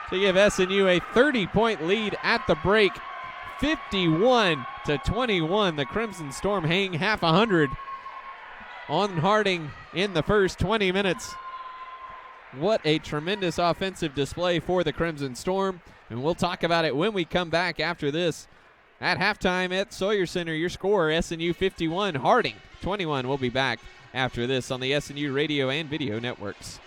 to give SNU a 30-point lead at the break. 51-21. The Crimson Storm hang half 100 on Harding in the first 20 minutes. What a tremendous offensive display for the Crimson Storm. And we'll talk about it when we come back after this. At halftime at Sawyer Center, your score, SNU 51, Harding 21. We'll be back after this on the SNU radio and video networks.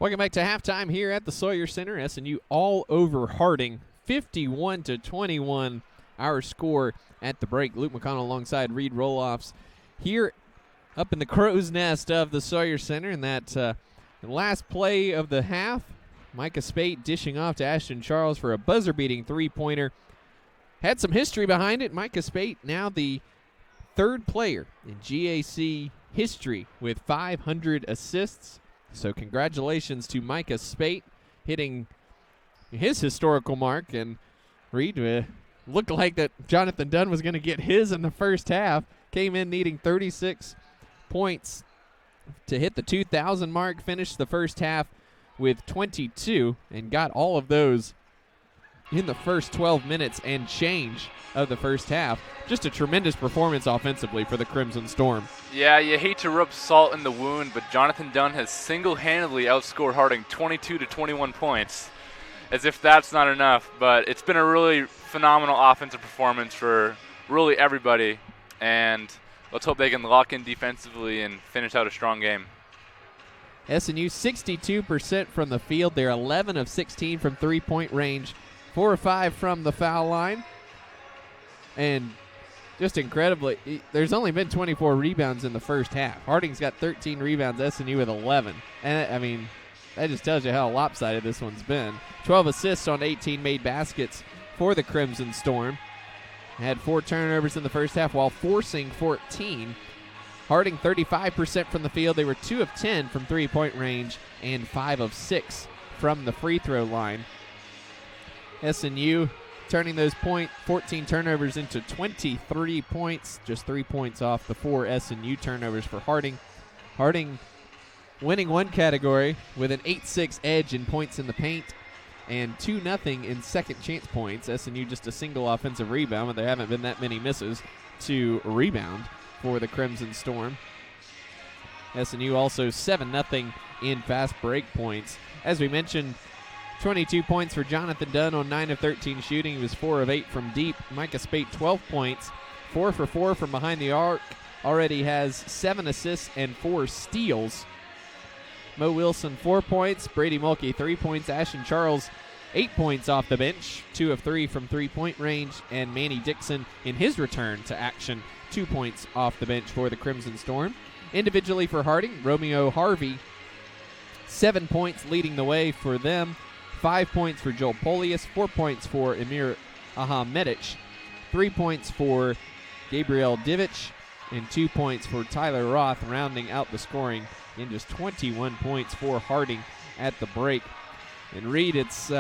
Welcome back to halftime here at the Sawyer Center. SNU all over Harding, 51-21. Our score at the break. Luke McConnell alongside Reed Roloffs here up in the crow's nest of the Sawyer Center. And that the last play of the half, Micah Spate dishing off to Ashton Charles for a buzzer-beating three-pointer. Had some history behind it. Micah Spate now the third player in GAC history with 500 assists. So congratulations to Micah Spate hitting his historical mark. And Reed, looked like that Jonathan Dunn was going to get his in the first half. Came in needing 36 points to hit the 2,000 mark. Finished the first half with 22 and got all of those in the first 12 minutes and change of the first half. Just a tremendous performance offensively for the Crimson Storm. Yeah, you hate to rub salt in the wound, but Jonathan Dunn has single-handedly outscored Harding 22 to 21 points, as if that's not enough. But it's been a really phenomenal offensive performance for really everybody, and let's hope they can lock in defensively and finish out a strong game. SNU 62% from the field. They're 11 of 16 from three-point range, 4 of 5 from the foul line. And just incredibly, there's only been 24 rebounds in the first half. Harding's got 13 rebounds, SNU with 11. And, I mean, that just tells you how lopsided this one's been. 12 assists on 18 made baskets for the Crimson Storm. Had 4 turnovers in the first half while forcing 14. Harding 35% from the field. They were 2 of 10 from three-point range and 5 of 6 from the free throw line. SNU turning those 14 turnovers into 23 points, just 3 points off the 4 SNU turnovers for Harding. Harding winning one category with an 8-6 edge in points in the paint and 2-0 in second chance points. SNU just a single offensive rebound, but there haven't been that many misses to rebound for the Crimson Storm. SNU also 7-0 in fast break points. As we mentioned, 22 points for Jonathan Dunn on 9 of 13 shooting. He was 4 of 8 from deep. Micah Spate 12 points, 4 for 4 from behind the arc. Already has 7 assists and 4 steals. Mo Wilson 4 points, Brady Mulkey 3 points, Ashton Charles 8 points off the bench, 2 of 3 from three-point range, and Manny Dixon in his return to action, 2 points off the bench for the Crimson Storm. Individually for Harding, Romeo Harvey 7 points leading the way for them. 5 points for Joel Polius, 4 points for Emir Ahmedic, 3 points for Gabriel Divich, and 2 points for Tyler Roth, rounding out the scoring in just 21 points for Harding at the break. And Reed, it's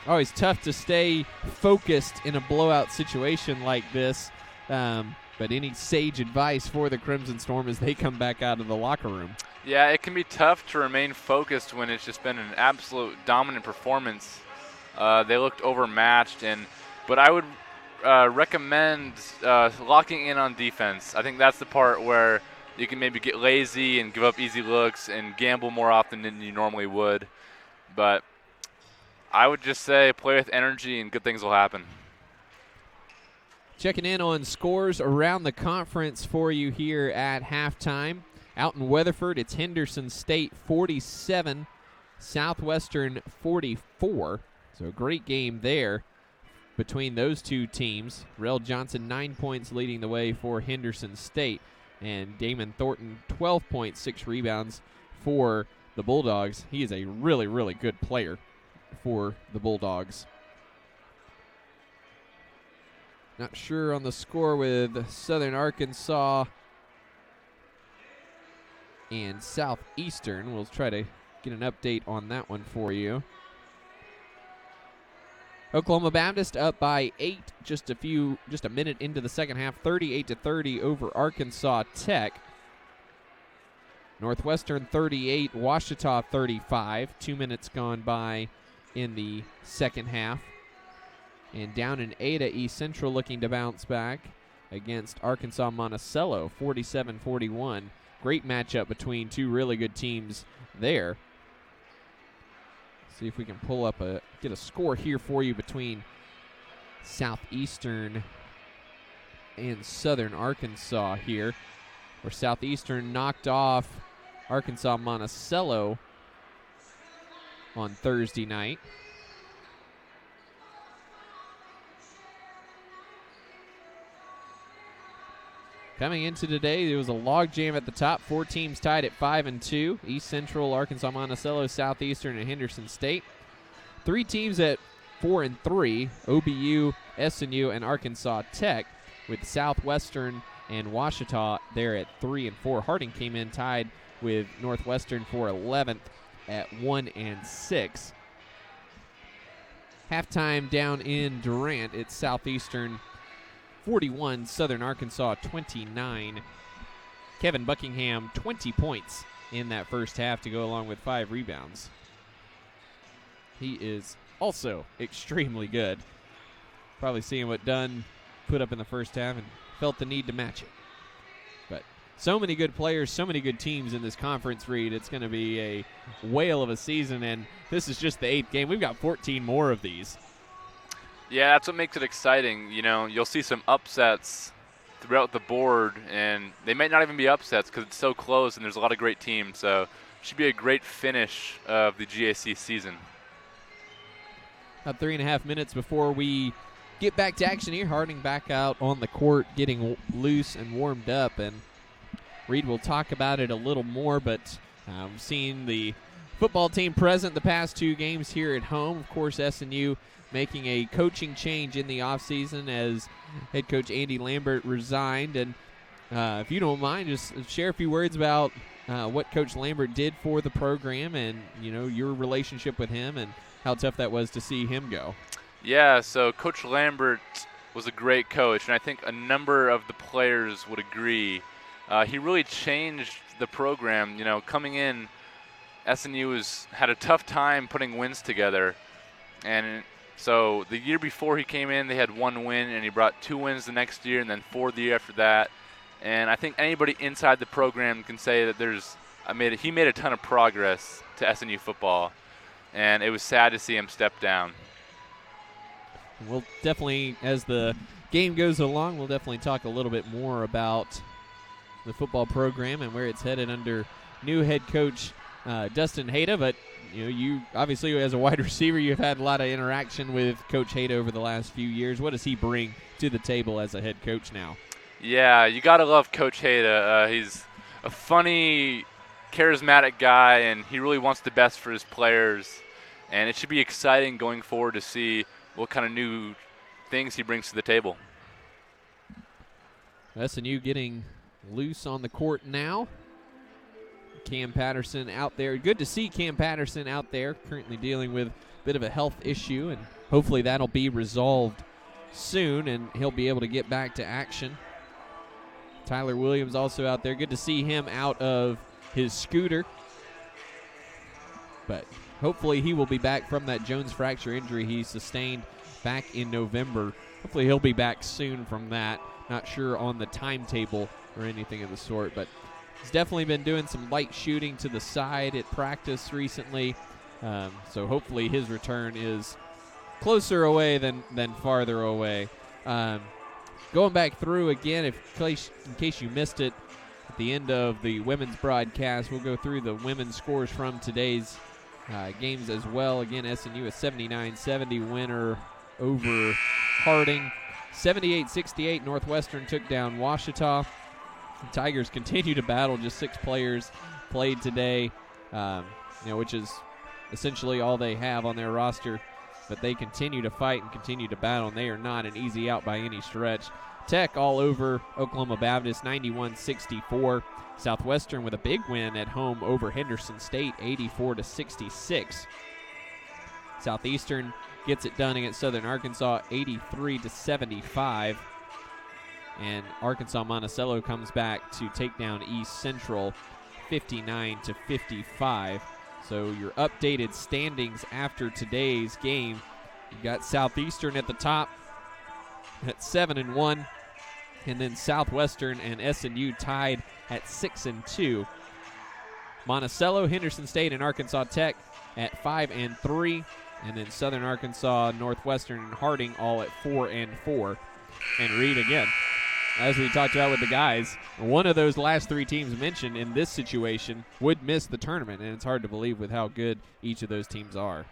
always tough to stay focused in a blowout situation like this, but any sage advice for the Crimson Storm as they come back out of the locker room? Yeah, it can be tough to remain focused when it's just been an absolute dominant performance. They looked overmatched, but I would recommend locking in on defense. I think that's the part where you can maybe get lazy and give up easy looks and gamble more often than you normally would. But I would just say play with energy and good things will happen. Checking in on scores around the conference for you here at halftime. Out in Weatherford, it's Henderson State 47, Southwestern 44. So a great game there between those two teams. Rel Johnson 9 points leading the way for Henderson State. And Damon Thornton 12 points, 6 rebounds for the Bulldogs. He is a really, really good player for the Bulldogs. Not sure on the score with Southern Arkansas and Southeastern. We'll try to get an update on that one for you. Oklahoma Baptist up by 8, just a minute into the second half, 38-30 over Arkansas Tech. Northwestern 38, Ouachita 35. 2 minutes gone by in the second half. And down in Ada, East Central looking to bounce back against Arkansas Monticello, 47-41. Great matchup between two really good teams there. See if we can get a score here for you between Southeastern and Southern Arkansas here, where Southeastern knocked off Arkansas Monticello on Thursday night. Coming into today, there was a logjam at the top. 4 teams tied at 5-2. East Central, Arkansas Monticello, Southeastern, and Henderson State. 3 teams at 4-3, OBU, SNU, and Arkansas Tech, with Southwestern and Washita there at 3-4. Harding came in tied with Northwestern for 11th at 1-6. Halftime down in Durant, it's Southeastern 41, Southern Arkansas 29. Kevin Buckingham 20 points in that first half to go along with 5 rebounds. He is also extremely good. Probably seeing what Dunn put up in the first half and felt the need to match it. But so many good players, so many good teams in this conference, Reed. It's going to be a whale of a season, and this is just the 8th game. We've got 14 more of these. Yeah, that's what makes it exciting. You know, you'll see some upsets throughout the board, and they might not even be upsets because it's so close and there's a lot of great teams. So it should be a great finish of the GAC season. About 3.5 minutes before we get back to action here. Harding back out on the court, getting loose and warmed up. And Reed will talk about it a little more, but we've seen the football team present the past 2 games here at home. Of course, SNU making a coaching change in the offseason as head coach Andy Lambert resigned. And if you don't mind, just share a few words about what Coach Lambert did for the program and, you know, your relationship with him and how tough that was to see him go. Yeah, so Coach Lambert was a great coach, and I think a number of the players would agree. He really changed the program. You know, coming in, SNU had a tough time putting wins together, and so the year before he came in, they had 1 win, and he brought 2 wins the next year and then 4 the year after that. And I think anybody inside the program can say that he made a ton of progress to SNU football, and it was sad to see him step down. We'll definitely, as the game goes along, we'll definitely talk a little bit more about the football program and where it's headed under new head coach Dustin Hayda. But you obviously, as a wide receiver, you've had a lot of interaction with Coach Hayda over the last few years. What does he bring to the table as a head coach now? Yeah, you got to love Coach Hayda. He's a funny, charismatic guy, and he really wants the best for his players. And it should be exciting going forward to see what kind of new things he brings to the table. SNU getting loose on the court now. Cam Patterson out there. Good to see Cam Patterson out there, currently dealing with a bit of a health issue, and hopefully that'll be resolved soon and he'll be able to get back to action. Tyler Williams also out there. Good to see him out of his scooter. But hopefully he will be back from that Jones fracture injury he sustained back in November. Hopefully he'll be back soon from that. Not sure on the timetable or anything of the sort, but he's definitely been doing some light shooting to the side at practice recently. So hopefully his return is closer away than farther away. Going back through again, in case you missed it, at the end of the women's broadcast, we'll go through the women's scores from today's games as well. Again, SNU a 79-70 winner over Harding. 78-68, Northwestern took down Washita. The Tigers continue to battle. Just 6 players played today, which is essentially all they have on their roster. But they continue to fight and continue to battle, and they are not an easy out by any stretch. Tech all over Oklahoma Baptist, 91-64. Southwestern with a big win at home over Henderson State, 84-66. Southeastern gets it done against Southern Arkansas, 83-75. And Arkansas Monticello comes back to take down East Central, 59-55. So your updated standings after today's game, you've got Southeastern at the top at 7-1, and then Southwestern and SNU tied at 6-2. Monticello, Henderson State, and Arkansas Tech at 5-3, and then Southern Arkansas, Northwestern, and Harding all at 4-4. And Reed again, as we talked about with the guys, one of those last three teams mentioned in this situation would miss the tournament, and it's hard to believe with how good each of those teams are.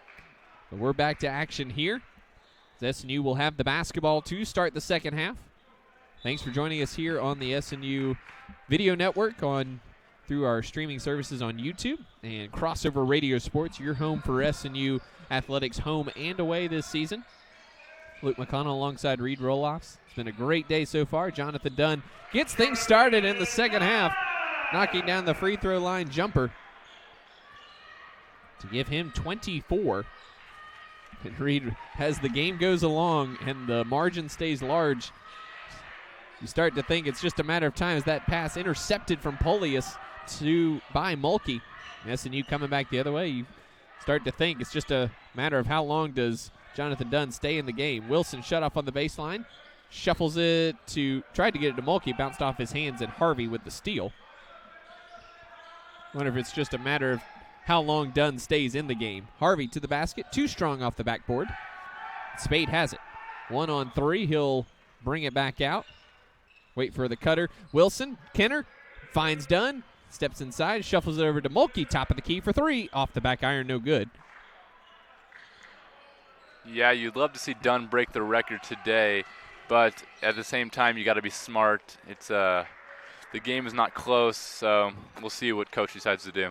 But we're back to action here. SNU will have the basketball to start the second half. Thanks for joining us here on the SNU Video Network through our streaming services on YouTube and Crossover Radio Sports, your home for SNU athletics home and away this season. Luke McConnell alongside Reed Roloffs. It's been a great day so far. Jonathan Dunn gets things started in the second half, knocking down the free throw line jumper to give him 24. And Reed, as the game goes along and the margin stays large, you start to think it's just a matter of time as that pass intercepted from Polius by Mulkey. SNU coming back the other way, you start to think it's just a matter of how long does Jonathan Dunn stay in the game. Wilson shut off on the baseline, shuffles it tried to get it to Mulkey, bounced off his hands, and Harvey with the steal. Wonder if it's just a matter of how long Dunn stays in the game. Harvey to the basket, too strong off the backboard. Spade has it. 1-on-3, he'll bring it back out. Wait for the cutter. Wilson, Kenner, finds Dunn, steps inside, shuffles it over to Mulkey, top of the key for three. Off the back iron, no good. Yeah, you'd love to see Dunn break the record today, but at the same time, you got to be smart. It's the game is not close, so we'll see what coach decides to do.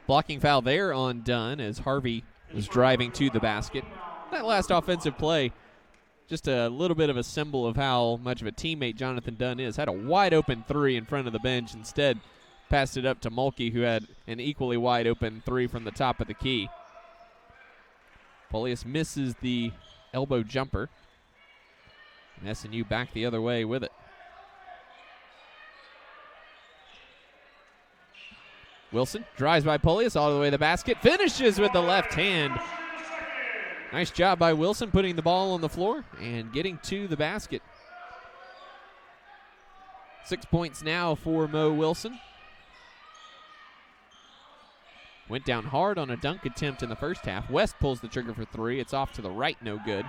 Blocking foul there on Dunn as Harvey was driving to the basket. That last offensive play, just a little bit of a symbol of how much of a teammate Jonathan Dunn is. Had a wide open three in front of the bench. Instead, passed it up to Mulkey, who had an equally wide open three from the top of the key. Polius misses the elbow jumper. And SNU back the other way with it. Wilson drives by Polius all the way to the basket. Finishes with the left hand. Nice job by Wilson putting the ball on the floor and getting to the basket. 6 points now for Mo Wilson. Went down hard on a dunk attempt in the first half. West pulls the trigger for three. It's off to the right, no good.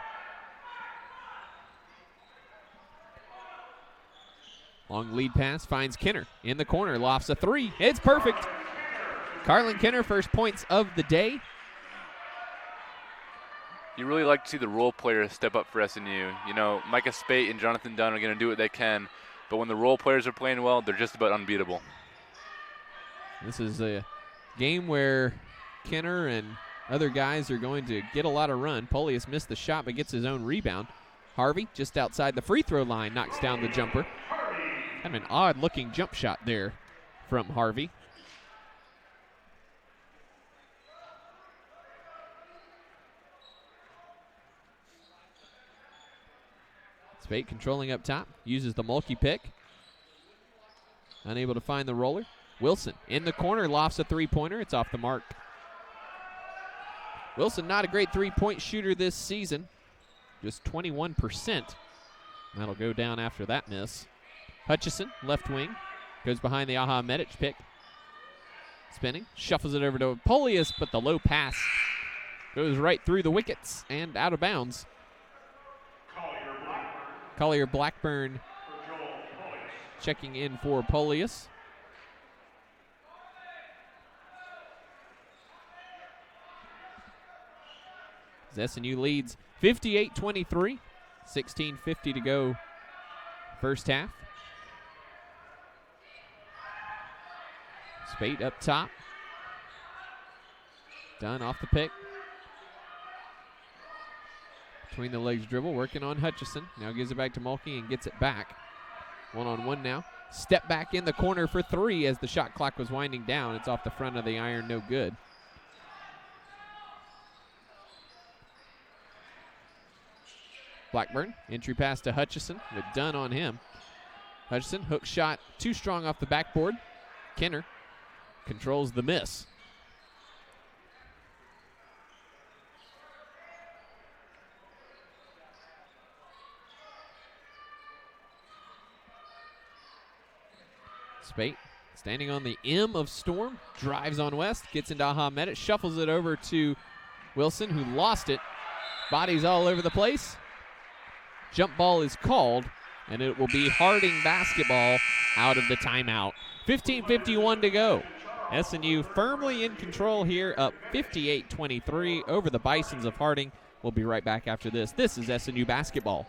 Long lead pass finds Kenner in the corner. Lofts a three. It's perfect. Carlin Kenner, first points of the day. You really like to see the role players step up for SNU. You know, Micah Spate and Jonathan Dunn are going to do what they can, but when the role players are playing well, they're just about unbeatable. This is a game where Kenner and other guys are going to get a lot of run. Polius missed the shot but gets his own rebound. Harvey, just outside the free throw line, knocks down the jumper. Kind of an odd-looking jump shot there from Harvey. Spate controlling up top, uses the Mulkey pick. Unable to find the roller. Wilson in the corner, lofts a three-pointer. It's off the mark. Wilson not a great three-point shooter this season. Just 21%. That'll go down after that miss. Hutchison, left wing, goes behind the Aha Medic pick. Spinning, shuffles it over to Polius, but the low pass goes right through the wickets and out of bounds. Collier Blackburn checking in for Polius. SNU leads 58-23, 16:50 to go first half. Spate up top. Dunn off the pick. Between the legs dribble, working on Hutchison. Now gives it back to Mulkey and gets it back. 1-on-1 now. Step back in the corner for three as the shot clock was winding down. It's off the front of the iron, no good. Blackburn, entry pass to Hutchison with Dunn on him. Hutchison, hook shot, too strong off the backboard. Kenner controls the miss. Spate standing on the M of Storm, drives on West, gets into Aha Medic, shuffles it over to Wilson, who lost it. Bodies all over the place. Jump ball is called. and it will be Harding basketball out of the timeout. 15:51 to go. SNU firmly in control here, up 58-23 over the Bisons of Harding. We'll be right back after this. This is SNU basketball.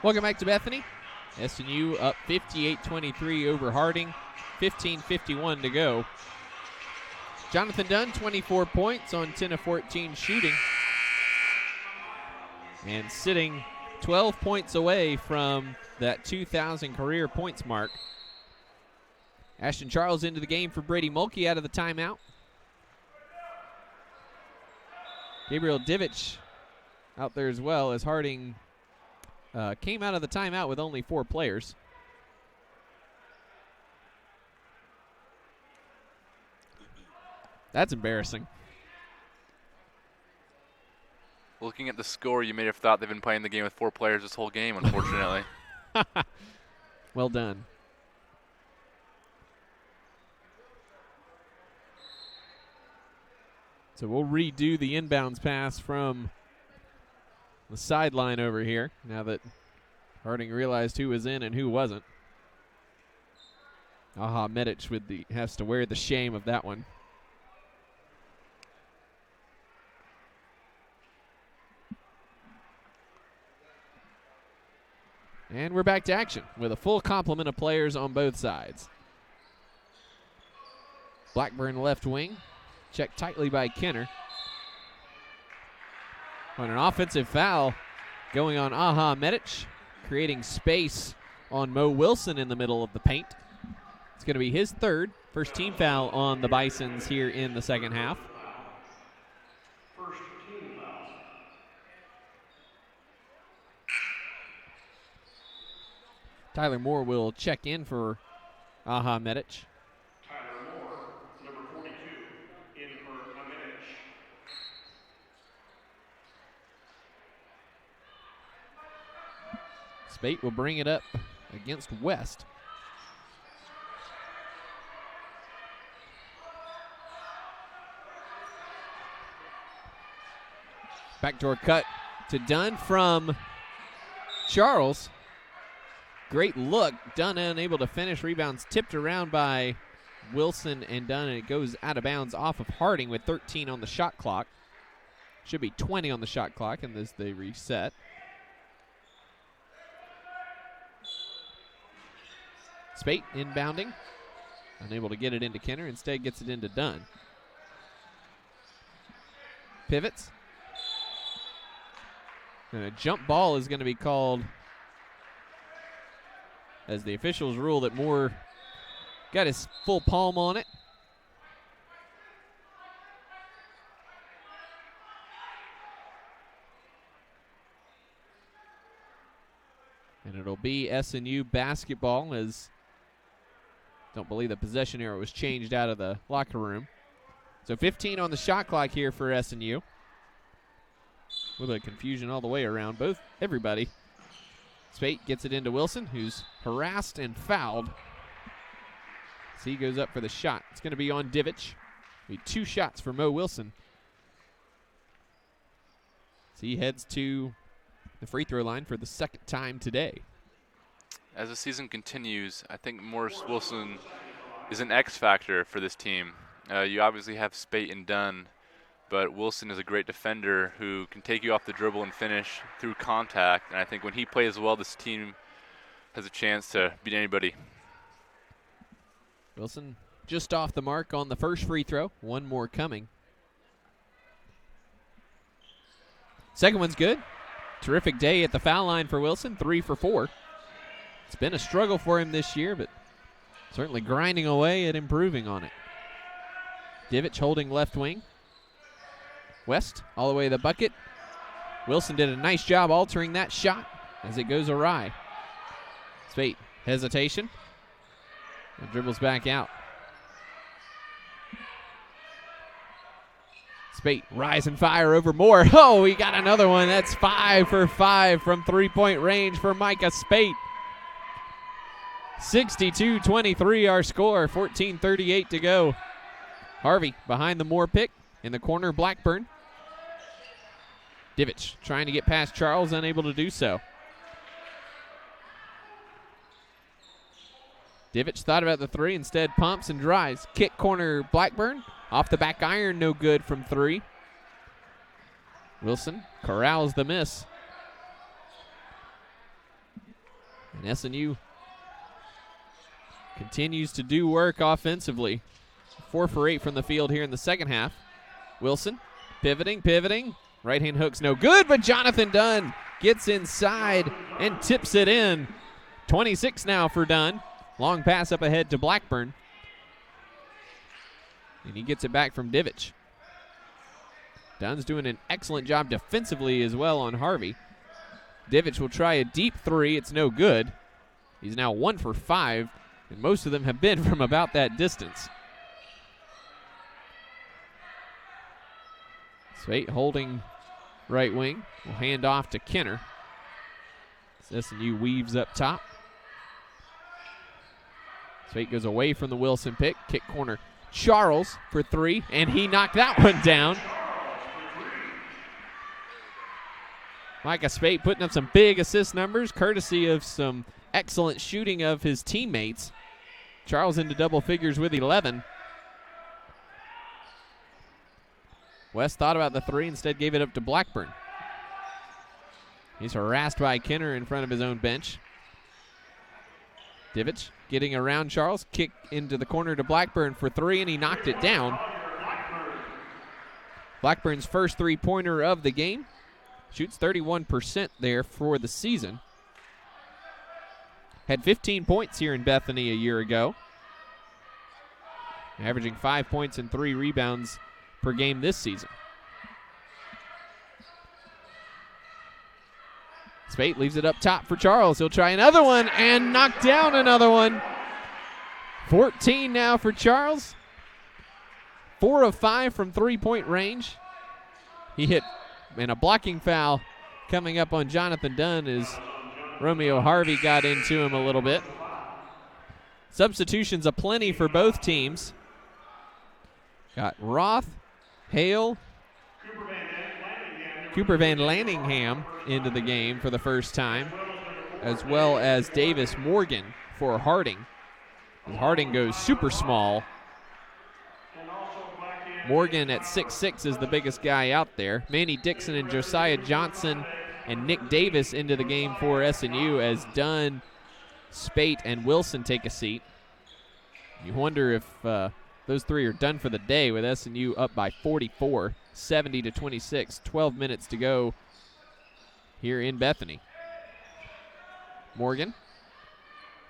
Welcome back to Bethany. SNU up 58-23 over Harding. 15:51 to go. Jonathan Dunn, 24 points on 10 of 14 shooting. And sitting 12 points away from that 2,000 career points mark. Ashton Charles into the game for Brady Mulkey out of the timeout. Gabriel Divich out there as well as Harding came out of the timeout with only 4 players. That's embarrassing. Looking at the score, you may have thought they've been playing the game with 4 players this whole game, unfortunately. Well done. So we'll redo the inbounds pass from the sideline over here now that Harding realized who was in and who wasn't. Aha, Medic has to wear the shame of that one. And we're back to action with a full complement of players on both sides. Blackburn left wing, checked tightly by Kenner. On an offensive foul going on Aha Medic, creating space on Mo Wilson in the middle of the paint. It's going to be his first team foul on the Bisons here in the second half. First team foul. Tyler Moore will check in for Aha Medic. Tyler Moore, number 42, in for Aminic. Spate will bring it up against West. Backdoor cut to Dunn from Charles. Great look. Dunn unable to finish. Rebounds tipped around by Wilson and Dunn, and it goes out of bounds off of Harding with 13 on the shot clock. Should be 20 on the shot clock, and as they reset. Spate inbounding. Unable to get it into Kenner. Instead gets it into Dunn. Pivots. And a jump ball is going to be called as the officials rule that Moore got his full palm on it. And it'll be SNU basketball, as don't believe the possession arrow was changed out of the locker room. So 15 on the shot clock here for SNU. With a confusion all the way around, everybody. Spate gets it into Wilson, who's harassed and fouled. So he goes up for the shot. It's going to be on Divich. Be 2 shots for Mo Wilson. So he heads to the free throw line for the second time today. As the season continues, I think Morris Wilson is an X factor for this team. You obviously have Spate and Dunn, but Wilson is a great defender who can take you off the dribble and finish through contact. And I think when he plays well, this team has a chance to beat anybody. Wilson just off the mark on the first free throw. One more coming. Second one's good. Terrific day at the foul line for Wilson, 3 for 4. It's been a struggle for him this year, but certainly grinding away at improving on it. Divich holding left wing. West all the way to the bucket. Wilson did a nice job altering that shot as it goes awry. Spate, hesitation. And dribbles back out. Spate, rise and fire over Moore. Oh, he got another one. That's 5 for 5 from three-point range for Micah Spate. 62-23 our score, 14:38 to go. Harvey behind the Moore pick. In the corner, Blackburn. Divich trying to get past Charles, unable to do so. Divich thought about the three, instead pumps and drives. Kick corner, Blackburn. Off the back iron, no good from 3. Wilson corrals the miss. And SNU continues to do work offensively. 4 for 8 from the field here in the second half. Wilson pivoting. Right-hand hook's no good, but Jonathan Dunn gets inside and tips it in. 26 now for Dunn. Long pass up ahead to Blackburn. And he gets it back from Divich. Dunn's doing an excellent job defensively as well on Harvey. Divich will try a deep 3. It's no good. He's now 1 for 5, and most of them have been from about that distance. Spate holding right wing. Will hand off to Kenner. SNU weaves up top. Spate goes away from the Wilson pick. Kick corner. Charles for 3, and he knocked that one down. Micah Spate putting up some big assist numbers, courtesy of some excellent shooting of his teammates. Charles into double figures with 11. West thought about the 3, instead gave it up to Blackburn. He's harassed by Kenner in front of his own bench. Divich getting around Charles, kick into the corner to Blackburn for 3, and he knocked it down. Blackburn's first three-pointer of the game. Shoots 31% there for the season. Had 15 points here in Bethany a year ago. Averaging 5 points and 3 rebounds per game this season. Spate leaves it up top for Charles. He'll try another one and knock down another one. 14 now for Charles. 4 of 5 from three-point range. He hit, and a blocking foul coming up on Jonathan Dunn as Romeo Harvey got into him a little bit. Substitutions aplenty for both teams. Got Roth, Hale, Cooper Van Lanningham into the game for the first time, as well as Davis Morgan for Harding. And Harding goes super small. Morgan at 6'6" is the biggest guy out there. Manny Dixon and Josiah Johnson and Nick Davis into the game for SNU as Dunn, Spate, and Wilson take a seat. You wonder if those 3 are done for the day with SNU up by 44, 70-26, 12 minutes to go here in Bethany. Morgan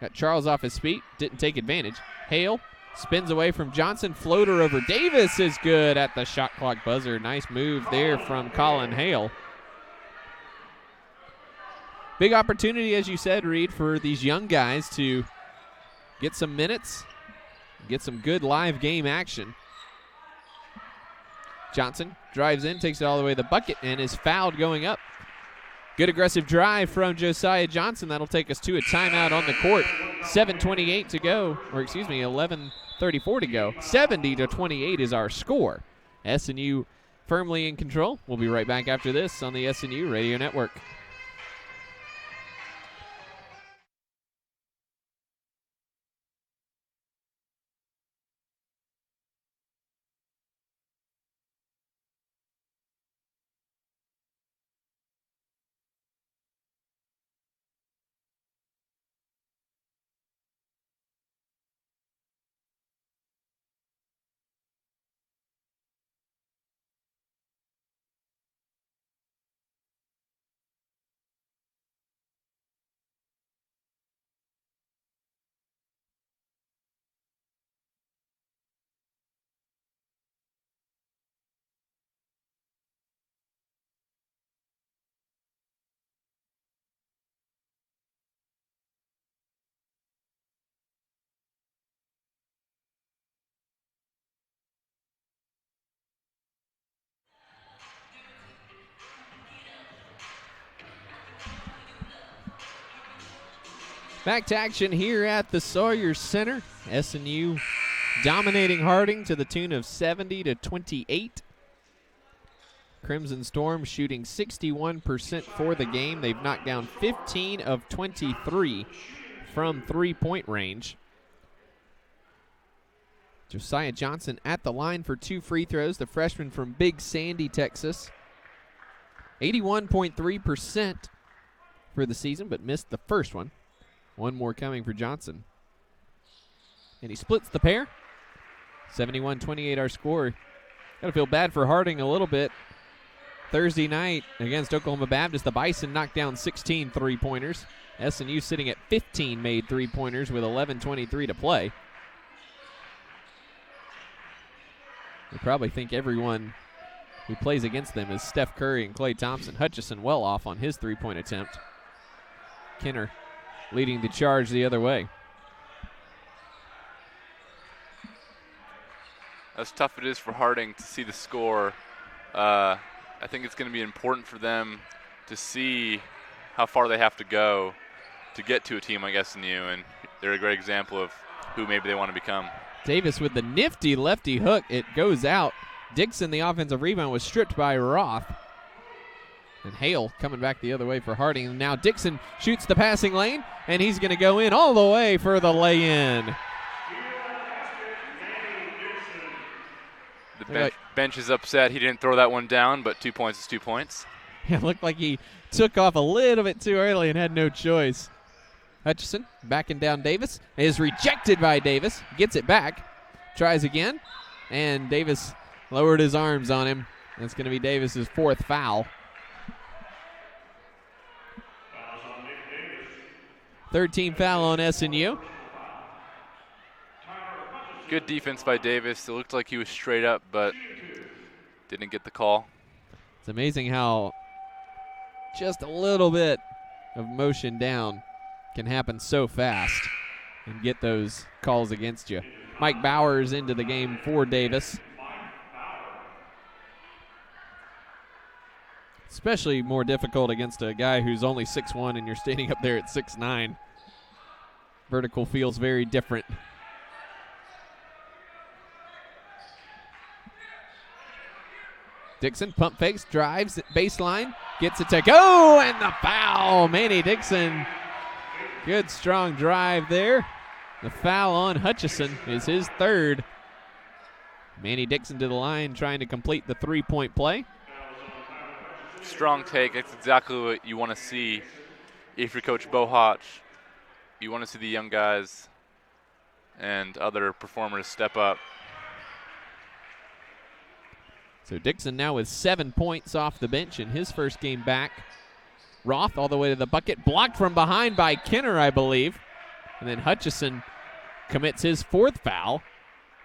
got Charles off his feet, didn't take advantage. Hale spins away from Johnson, floater over Davis is good at the shot clock buzzer. Nice move there from Colin Hale. Big opportunity, as you said, Reed, for these young guys to get some minutes, get some good live game action. Johnson drives in, takes it all the way to the bucket, and is fouled going up. Good aggressive drive from Josiah Johnson. That'll take us to a timeout on the court. 7:28 to go, or excuse me, 11:34 to go. 70-28 is our score. SNU firmly in control. We'll be right back after this on the SNU Radio Network. Back to action here at the Sawyer Center. SNU dominating Harding to the tune of 70-28. Crimson Storm shooting 61% for the game. They've knocked down 15 of 23 from three-point range. Josiah Johnson at the line for 2 free throws, the freshman from Big Sandy, Texas. 81.3% for the season, but missed the first one. One more coming for Johnson. And he splits the pair. 71-28 our score. Got to feel bad for Harding a little bit. Thursday night against Oklahoma Baptist, the Bison knocked down 16 three-pointers. SNU sitting at 15 made three-pointers with 11:23 to play. You probably think everyone who plays against them is Steph Curry and Klay Thompson. Hutchison well off on his three-point attempt. Kenner leading the charge the other way. As tough it is for Harding to see the score, I think it's going to be important for them to see how far they have to go to get to a team like SNU, and they're a great example of who maybe they want to become. Davis with the nifty lefty hook. It goes out. Dixon, the offensive rebound, was stripped by Roth. And Hale coming back the other way for Harding. And now Dixon shoots the passing lane, and he's going to go in all the way for the lay-in. The bench is upset. He didn't throw that one down, but 2 points is 2 points. It looked like he took off a little bit too early and had no choice. Hutchison backing down Davis. Is rejected by Davis. Gets it back. Tries again. And Davis lowered his arms on him. That's going to be Davis's 4th foul. 13th foul on SNU. Good defense by Davis. It looked like he was straight up, but didn't get the call. It's amazing how just a little bit of motion down can happen so fast and get those calls against you. Mike Bowers into the game for Davis. Especially more difficult against a guy who's only 6'1" and you're standing up there at 6'9". Vertical feels very different. Dixon pump fakes, drives at baseline, gets it to go, and the foul. Manny Dixon, good strong drive there. The foul on Hutchison is his 3rd. Manny Dixon to the line trying to complete the 3-point play. Strong take. That's exactly what you want to see if you're Coach Bo Hotch. You want to see the young guys and other performers step up. So Dixon now with 7 points off the bench in his first game back. Roth all the way to the bucket, blocked from behind by Kenner, I believe. And then Hutchison commits his 4th foul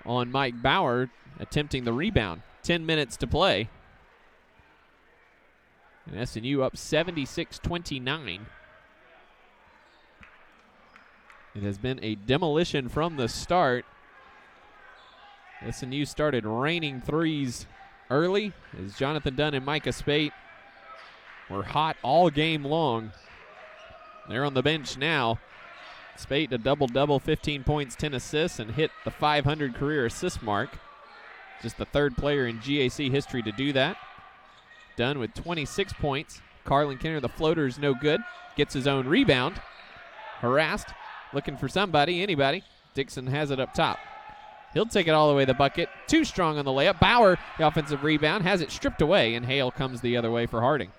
on Mike Bauer, attempting the rebound. 10 minutes to play. And SNU up 76-29. It has been a demolition from the start. SNU started raining threes early as Jonathan Dunn and Micah Spate were hot all game long. They're on the bench now. Spate a double-double, 15 points, 10 assists, and hit the 500 career assist mark. Just the 3rd player in GAC history to do that. Dunn with 26 points. Carlin Kenner, the floater is no good. Gets his own rebound. Harassed, looking for somebody, anybody. Dixon has it up top. He'll take it all the way to the bucket. Too strong on the layup. Bauer, the offensive rebound, has it stripped away, and Hale comes the other way for Harding.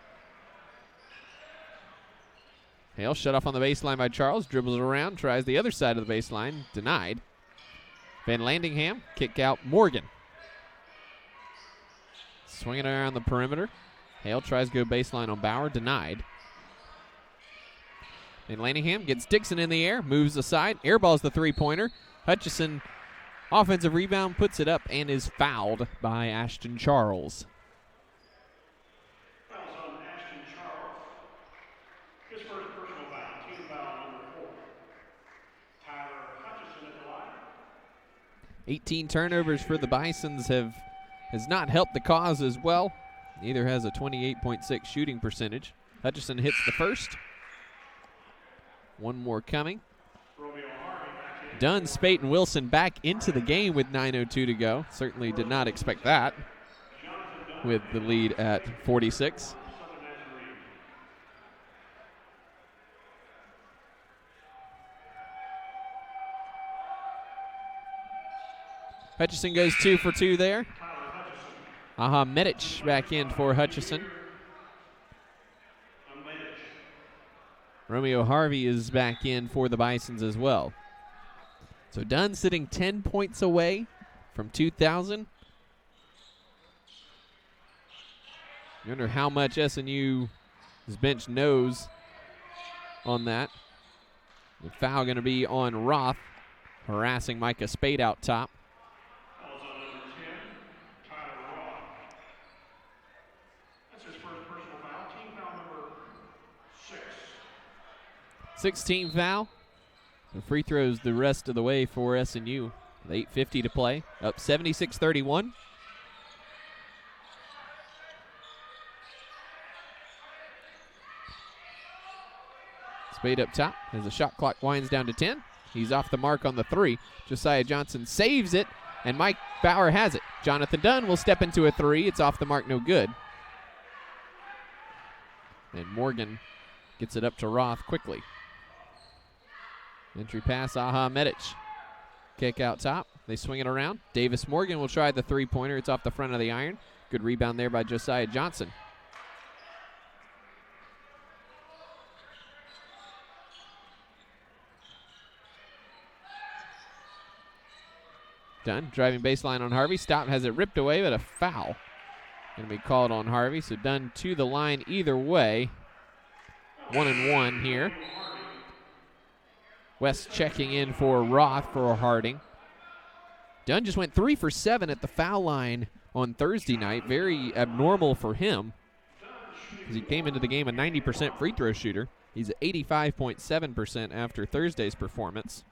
Hale shut off on the baseline by Charles. Dribbles around, tries the other side of the baseline. Denied. Van Landingham, kick out Morgan. Swinging around the perimeter. Hale tries to go baseline on Bauer. Denied. Van Landingham gets Dixon in the air, moves aside, airballs the 3-pointer. Hutchison, offensive rebound, puts it up and is fouled by Ashton Charles. Fouls on Ashton Charles. His first personal foul, team foul number 4. Tyler Hutchison at the line. 18 turnovers for the Bisons has not helped the cause as well. Neither has a 28.6 shooting percentage. Hutchison hits the first. One more coming. Dunn, Spate, and Wilson back into the game with 9:02 to go. Certainly did not expect that with the lead at 46. Hutchison goes 2 for 2 there. Medic back in for Hutchison. Romeo Harvey is back in for the Bisons as well. So Dunn sitting 10 points away from 2,000. I wonder how much SNU's bench knows on that. The foul going to be on Roth, harassing Micah Spade out top. Calls on number 10, Tyler Roth. That's his first personal foul. Team foul number 6. 16 foul. The free throws the rest of the way for SNU. With 8:50 to play. Up 76-31. Spade up top as the shot clock winds down to 10. He's off the mark on the 3. Josiah Johnson saves it, and Mike Bauer has it. Jonathan Dunn will step into a 3. It's off the mark, no good. And Morgan gets it up to Roth quickly. Entry pass, Medic. Kick out top. They swing it around. Davis Morgan will try the three-pointer. It's off the front of the iron. Good rebound there by Josiah Johnson. Dunn driving baseline on Harvey. Stop has it ripped away, but a foul going to be called on Harvey. So Dunn to the line either way. 1-1 here. West checking in for Roth for Harding. Dunn just went 3 for 7 at the foul line on Thursday night. Very abnormal for him, because he came into the game a 90% free throw shooter. He's at 85.7% after Thursday's performance.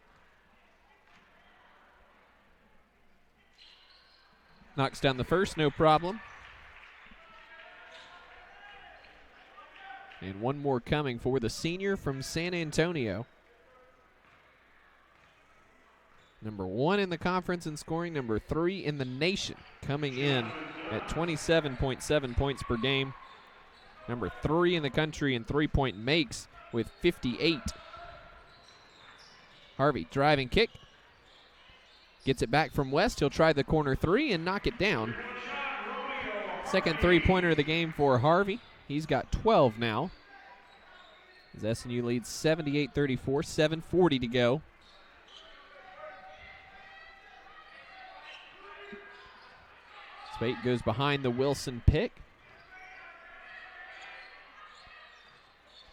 Knocks down the first, no problem. And one more coming for the senior from San Antonio. Number 1 in the conference in scoring, number 3 in the nation, coming in at 27.7 points per game. Number 3 in the country in three-point makes with 58. Harvey driving kick. Gets it back from West. He'll try the corner 3 and knock it down. Second three-pointer of the game for Harvey. He's got 12 now. As SNU leads 78-34, 7:40 to go. Spate goes behind the Wilson pick.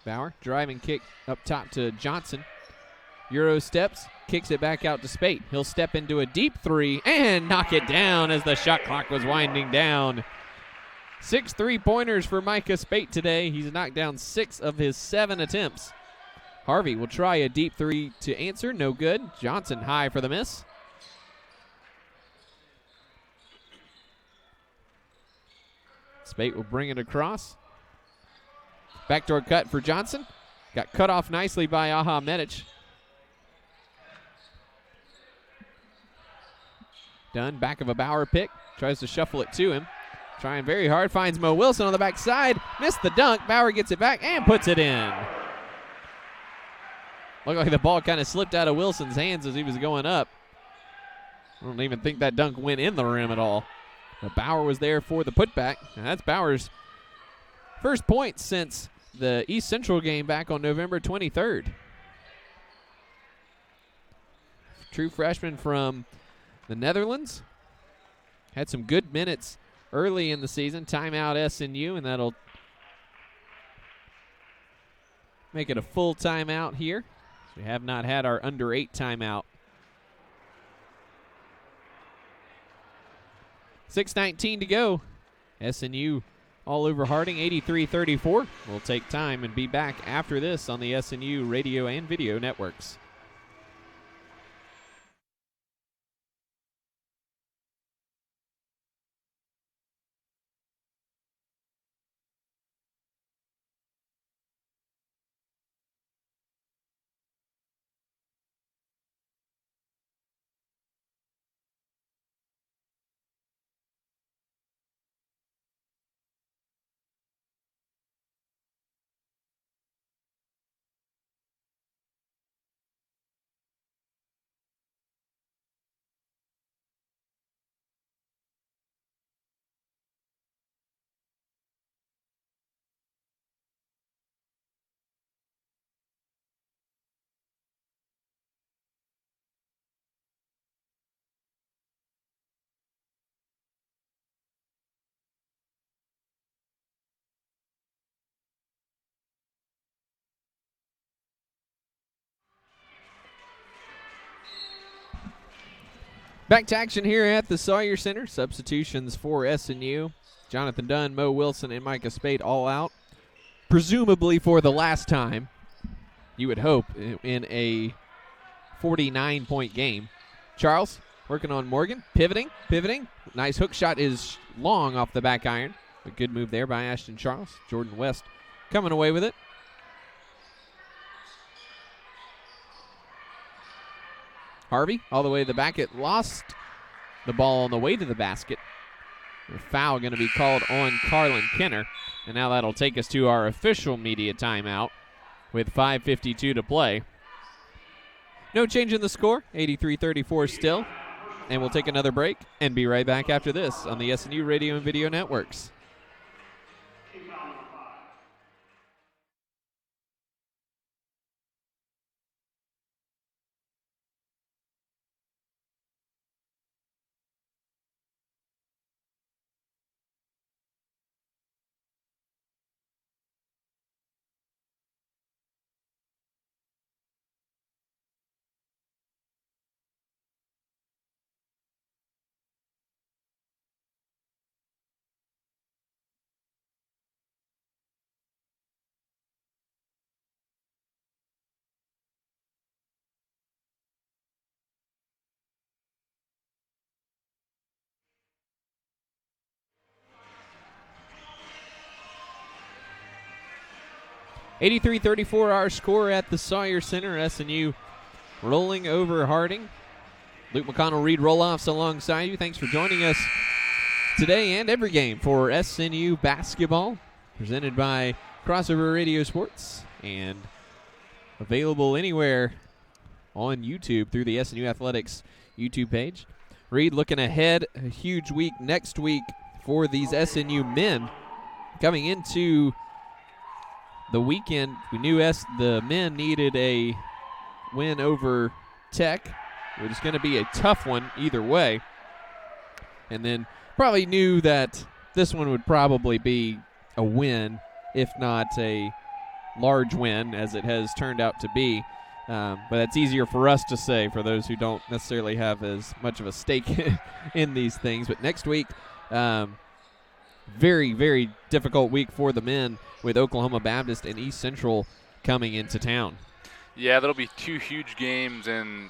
Bauer driving kick up top to Johnson. Euro steps, kicks it back out to Spate. He'll step into a deep 3 and knock it down as the shot clock was winding down. 6 3-pointers for Micah Spate today. He's knocked down 6 of his 7 attempts. Harvey will try a deep 3 to answer. No good. Johnson high for the miss. Spate will bring it across. Backdoor cut for Johnson. Got cut off nicely by Medic. Dunn, back of a Bauer pick. Tries to shuffle it to him. Trying very hard. Finds Mo Wilson on the backside. Missed the dunk. Bauer gets it back and puts it in. Looked like the ball kind of slipped out of Wilson's hands as he was going up. I don't even think that dunk went in the rim at all. But Bauer was there for the putback. And that's Bauer's first point since the East Central game back on November 23rd. True freshman from the Netherlands. Had some good minutes early in the season. Timeout SNU, and that'll make it a full timeout here. We have not had our under 8 timeout. 6:19 to go. SNU all over Harding, 83-34. We'll take time and be back after this on the SNU radio and video networks. Back to action here at the Sawyer Center. Substitutions for SNU. Jonathan Dunn, Mo Wilson, and Micah Spade all out. Presumably for the last time, you would hope, in a 49-point game. Charles working on Morgan. Pivoting. Nice hook shot is long off the back iron. A good move there by Ashton Charles. Jordan West coming away with it. Harvey all the way to the back. It lost the ball on the way to the basket. A foul going to be called on Carlin Kenner. And now that'll take us to our official media timeout with 5:52 to play. No change in the score, 83-34 still. And we'll take another break and be right back after this on the SNU Radio and Video Networks. 83-34 our score at the Sawyer Center. SNU rolling over Harding. Luke McConnell, Reed Roloffs alongside you. Thanks for joining us today and every game for SNU basketball, presented by Crossover Radio Sports and available anywhere on YouTube through the SNU Athletics YouTube page. Reed looking ahead, a huge week next week for these SNU men. Coming into the weekend, we knew the men needed a win over Tech. It was going to be a tough one either way. And then probably knew that this one would probably be a win, if not a large win, as it has turned out to be. But that's easier for us to say, for those who don't necessarily have as much of a stake in these things. But next week, very, very difficult week for the men, with Oklahoma Baptist and East Central coming into town. Yeah, that'll be two huge games, and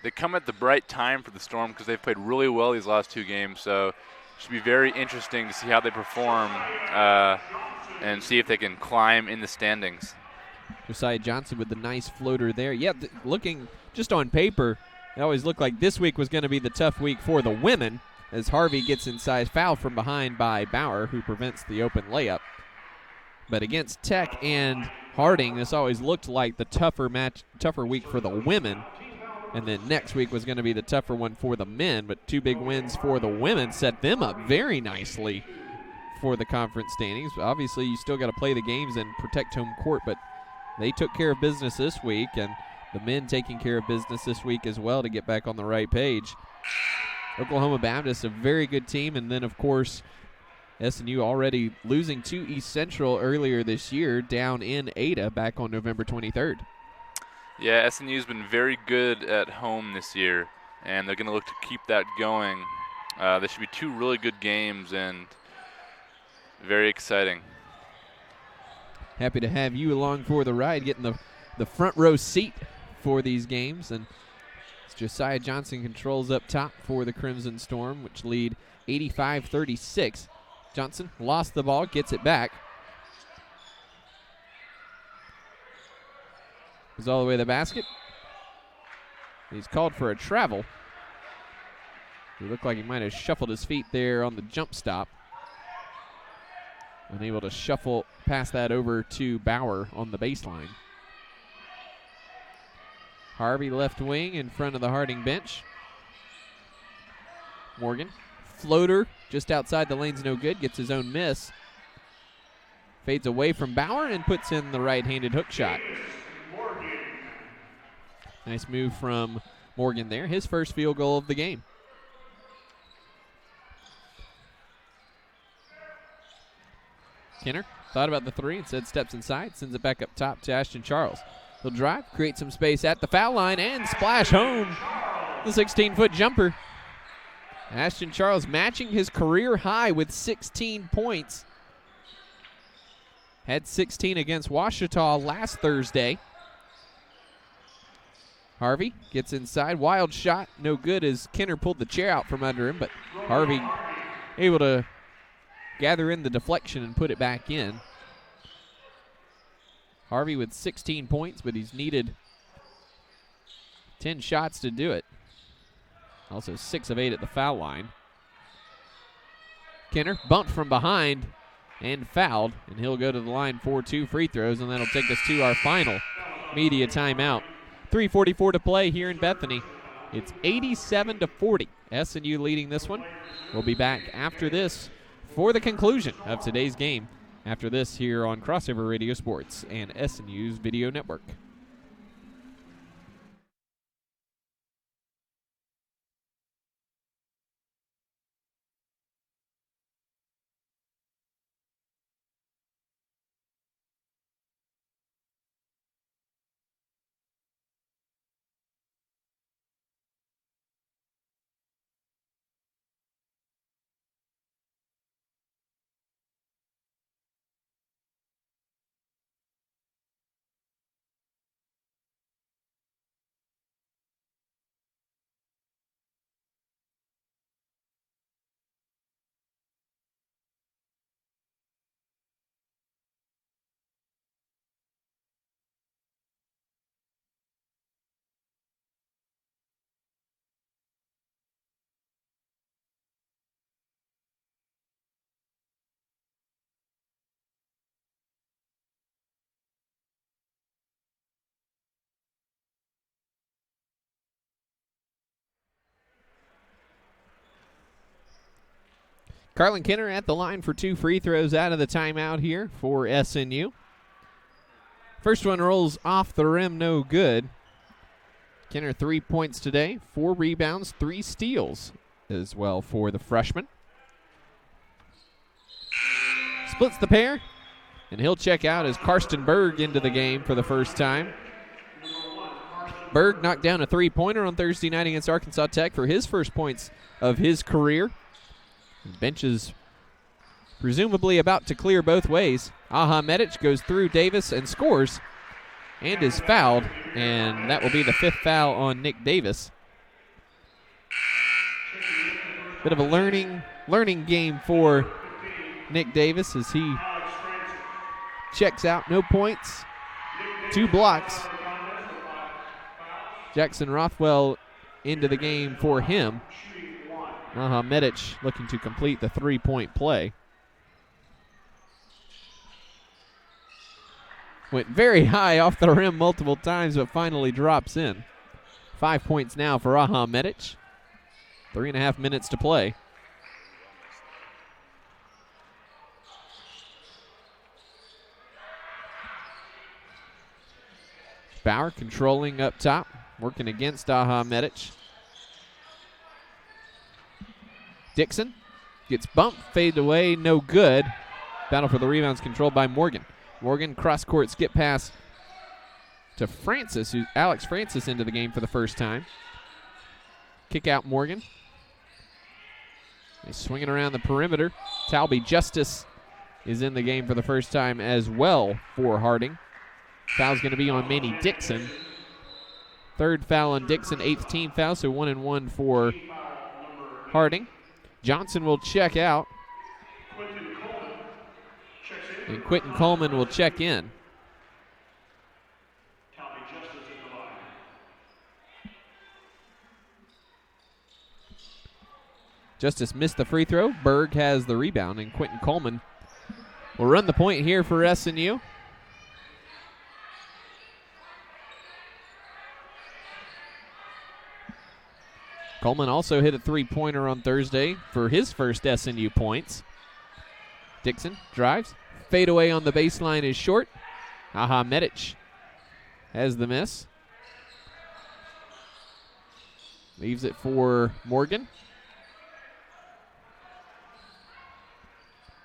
they come at the right time for the Storm because they've played really well these last two games. So it should be very interesting to see how they perform and see if they can climb in the standings. Josiah Johnson with the nice floater there. Yeah, looking just on paper, it always looked like this week was going to be the tough week for the women, as Harvey gets inside, foul from behind by Bauer, who prevents the open layup. But against Tech and Harding, this always looked like the tougher week for the women. And then next week was going to be the tougher one for the men. But two big wins for the women set them up very nicely for the conference standings. Obviously, you still got to play the games and protect home court, but they took care of business this week, and the men taking care of business this week as well to get back on the right page. Oklahoma Baptist, a very good team, and then, of course, SNU already losing to East Central earlier this year down in Ada back on November 23rd. Yeah, SNU's been very good at home this year, and they're going to look to keep that going. There should be two really good games and very exciting. Happy to have you along for the ride, getting the front row seat for these games. And Josiah Johnson controls up top for the Crimson Storm, which lead 85-36. Johnson lost the ball, gets it back. Goes all the way to the basket. He's called for a travel. He looked like he might have shuffled his feet there on the jump stop. Unable to shuffle past that over to Bauer on the baseline. Harvey left wing in front of the Harding bench. Morgan, floater just outside the lane's no good, gets his own miss. Fades away from Bauer and puts in the right-handed hook shot. Nice move from Morgan there, his first field goal of the game. Kenner thought about the three, instead steps inside, sends it back up top to Ashton Charles. He'll drive, create some space at the foul line, and splash home. The 16-foot jumper Ashton Charles matching his career high with 16 points. Had 16 against Ouachita last Thursday. Harvey gets inside. Wild shot, no good as Kenner pulled the chair out from under him, but Harvey able to gather in the deflection and put it back in. Harvey with 16 points, but he's needed 10 shots to do it. Also 6 of 8 at the foul line. Kenner bumped from behind and fouled, and he'll go to the line for 2 free throws, and that'll take us to our final media timeout. 3:44 to play here in Bethany. It's 87-40. SNU leading this one. We'll be back after this for the conclusion of today's game. After this here on Crossover Radio Sports and SNU's Video Network. Carlin Kenner at the line for 2 free throws out of the timeout here for SNU. First one rolls off the rim, no good. Kenner 3 points today, 4 rebounds, 3 steals as well for the freshman. Splits the pair, and he'll check out as Karsten Berg into the game for the first time. Berg knocked down a 3-pointer on Thursday night against Arkansas Tech for his first points of his career. The bench is presumably about to clear both ways. Aha Medic goes through Davis and scores and is fouled, and that will be the 5th foul on Nick Davis. Bit of a learning game for Nick Davis as he checks out. No points, 2 blocks. Jackson Rothwell into the game for him. Medic looking to complete the 3-point play. Went very high off the rim multiple times, but finally drops in. 5 points now for Medic. 3.5 minutes to play. Bauer controlling up top, working against Medic. Dixon gets bumped, faded away, no good. Battle for the rebounds controlled by Morgan. Morgan cross-court skip pass to Francis, Alex Francis into the game for the first time. Kick out Morgan. He's swinging around the perimeter. Talby Justice is in the game for the first time as well for Harding. Foul's going to be on Manny Dixon. 3rd foul on Dixon, 8th team foul, so 1-1 for Harding. Johnson will check out. And Quentin Coleman will check in. Justice missed the free throw. Berg has the rebound, and Quentin Coleman will run the point here for SNU. Coleman also hit a 3-pointer on Thursday for his first SNU points. Dixon drives. Fade away on the baseline is short. Medic has the miss. Leaves it for Morgan.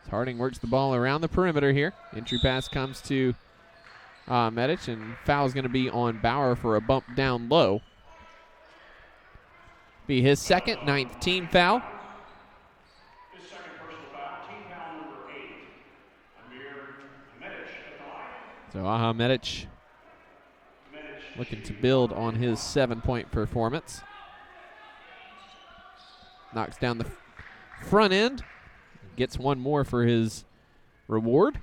Harding works the ball around the perimeter here. Entry pass comes to Medic, and foul's going to be on Bauer for a bump down low. Be his 2nd, 9th team foul. So Aha Medic looking to build on his 7-point performance. Knocks down the front end. Gets one more for his reward.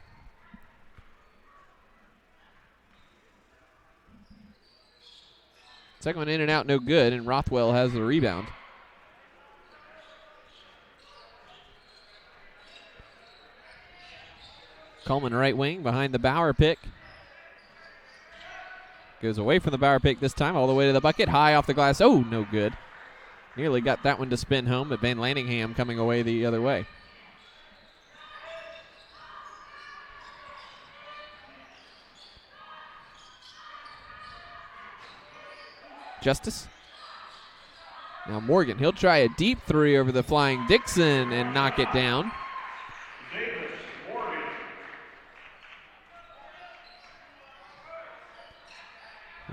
Second one in and out, no good, and Rothwell has the rebound. Coleman right wing behind the Bauer pick. Goes away from the Bauer pick this time, all the way to the bucket. High off the glass. Oh, no good. Nearly got that one to spin home, but Van Lanningham coming away the other way. Justice. Now Morgan, he'll try a deep three over the flying Dixon and knock it down.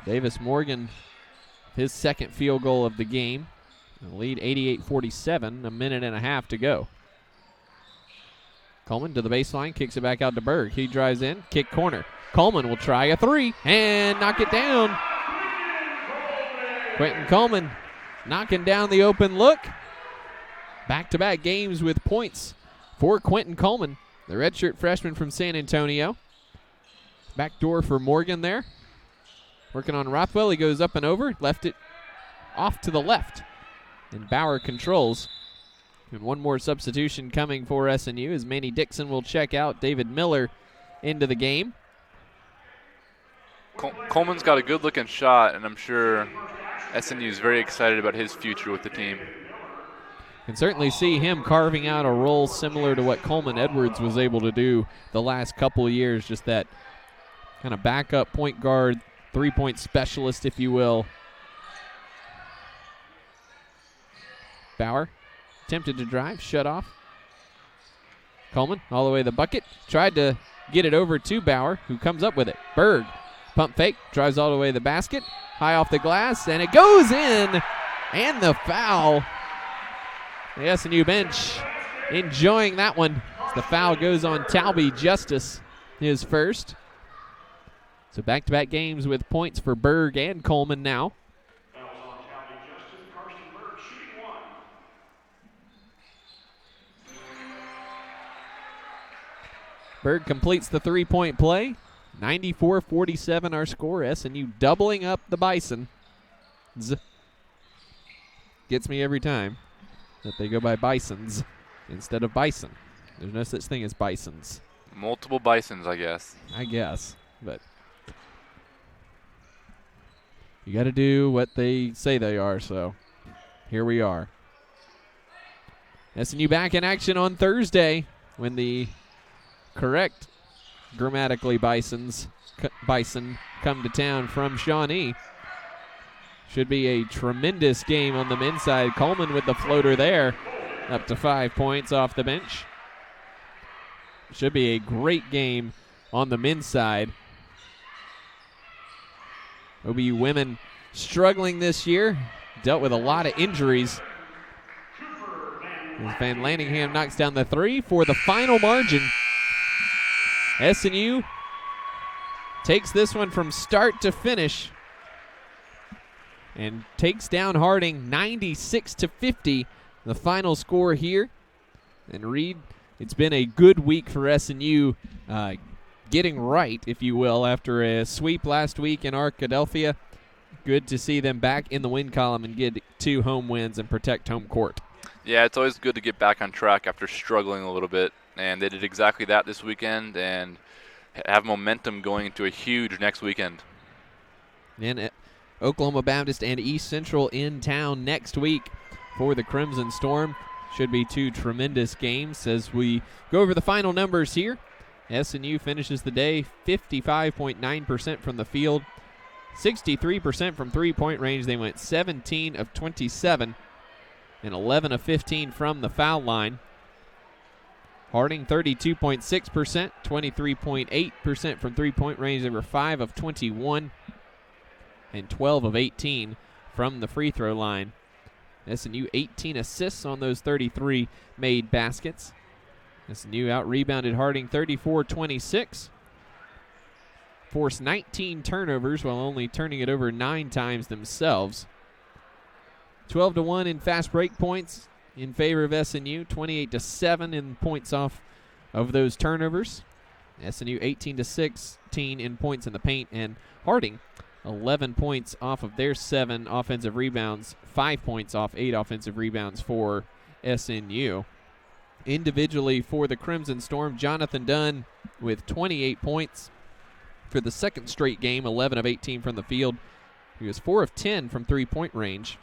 Davis Morgan, his second field goal of the game. The lead 88-47, a minute and a half to go. Coleman to the baseline, kicks it back out to Berg. He drives in, kick corner. Coleman will try a three and knock it down. Quentin Coleman knocking down the open look. Back-to-back games with points for Quentin Coleman, the redshirt freshman from San Antonio. Back door for Morgan there. Working on Rothwell, he goes up and over, left it off to the left. And Bauer controls. And one more substitution coming for SNU as Manny Dixon will check out. David Miller into the game. Coleman's got a good-looking shot, and I'm sure SNU is very excited about his future with the team. Can certainly see him carving out a role similar to what Coleman Edwards was able to do the last couple of years, just that kind of backup point guard, three-point specialist, if you will. Bauer attempted to drive, shut off. Coleman all the way to the bucket, tried to get it over to Bauer, who comes up with it. Berg, pump fake, drives all the way to the basket, high off the glass, and it goes in, and the foul. The SNU bench enjoying that one. The foul goes on Talby Justice, his first. So back-to-back games with points for Berg and Coleman now. Berg completes the three-point play. 94-47 our score. SNU doubling up the Bison. Gets me every time that they go by Bisons instead of Bison. There's no such thing as Bisons. Multiple Bisons, I guess. But you got to do what they say they are, so here we are. SNU back in action on Thursday when the correct grammatically bison come to town from Shawnee. Should be a tremendous game on the men's side. Coleman with the floater there, up to 5 points off the bench. Should be a great game on the men's side. OBU women struggling this year, dealt with a lot of injuries. As Van Lanningham knocks down the three for the final margin. SNU takes this one from start to finish and takes down Harding 96-50, the final score here. And Reed, it's been a good week for SNU, getting right, if you will, after a sweep last week in Arkadelphia. Good to see them back in the win column and get 2 home wins and protect home court. Yeah, it's always good to get back on track after struggling a little bit, and they did exactly that this weekend and have momentum going into a huge next weekend. And Oklahoma Baptist and East Central in town next week for the Crimson Storm. Should be 2 tremendous games as we go over the final numbers here. SNU finishes the day 55.9% from the field, 63% from three-point range. They went 17 of 27 and 11 of 15 from the foul line. Harding 32.6%, 23.8% from three-point range. They were 5 of 21 and 12 of 18 from the free throw line. SNU 18 assists on those 33 made baskets. SNU out-rebounded Harding 34-26. forced 19 turnovers while only turning it over 9 times themselves. 12-1 in fast break points in favor of SNU, 28-7 in points off of those turnovers. SNU 18-16 in points in the paint, and Harding 11 points off of their 7 offensive rebounds, 5 points off 8 offensive rebounds for SNU. Individually for the Crimson Storm, Jonathan Dunn with 28 points for the second straight game, 11 of 18 from the field. He was 4 of 10 from three-point range.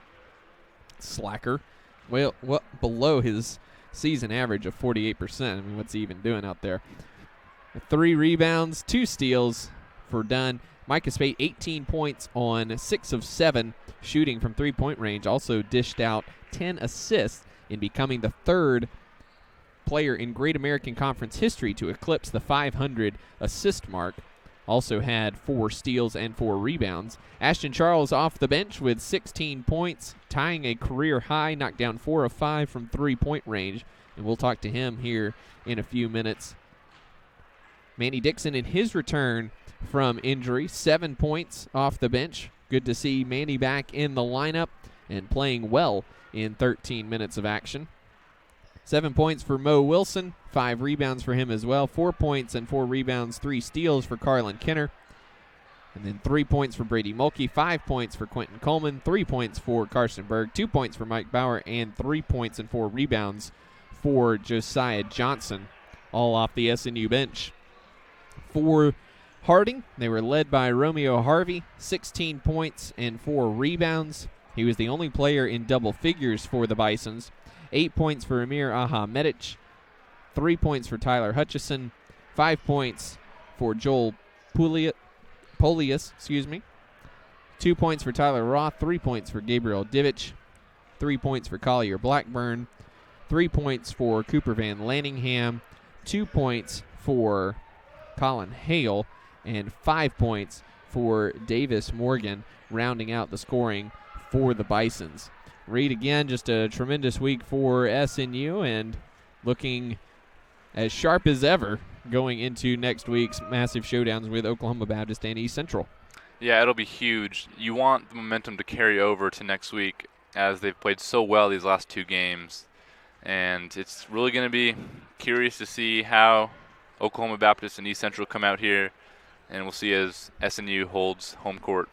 Slacker, well, below his season average of 48%. I mean, what's he even doing out there? 3 rebounds, 2 steals for Dunn. Micah Spate, 18 points on 6 of 7 shooting from three-point range. Also dished out 10 assists in becoming the third player in Great American Conference history to eclipse the 500 assist mark. Also had 4 steals and 4 rebounds. Ashton Charles off the bench with 16 points, tying a career high, knocked down 4 of 5 from three-point range, and we'll talk to him here in a few minutes. Manny Dixon in his return from injury, 7 points off the bench. Good to see Manny back in the lineup and playing well in 13 minutes of action. 7 points for Mo Wilson, 5 rebounds for him as well. 4 points and 4 rebounds, 3 steals for Carlin Kenner. And then 3 points for Brady Mulkey, 5 points for Quentin Coleman, 3 points for Carson Berg, 2 points for Mike Bauer, and 3 points and 4 rebounds for Josiah Johnson, all off the SNU bench. For Harding, they were led by Romeo Harvey, 16 points and 4 rebounds. He was the only player in double figures for the Bisons. 8 points for Amir Aha-Medic, 3 points for Tyler Hutchison, 5 points for Joel Polius, 2 points for Tyler Roth, 3 points for Gabriel Divich, 3 points for Collier Blackburn, 3 points for Cooper Van Lanningham, 2 points for Colin Hale, and 5 points for Davis Morgan, rounding out the scoring for the Bisons. Reed, again, just a tremendous week for SNU and looking as sharp as ever going into next week's massive showdowns with Oklahoma Baptist and East Central. Yeah, it'll be huge. You want the momentum to carry over to next week as they've played so well these last 2 games. And it's really going to be curious to see how Oklahoma Baptist and East Central come out here, and we'll see as SNU holds home court.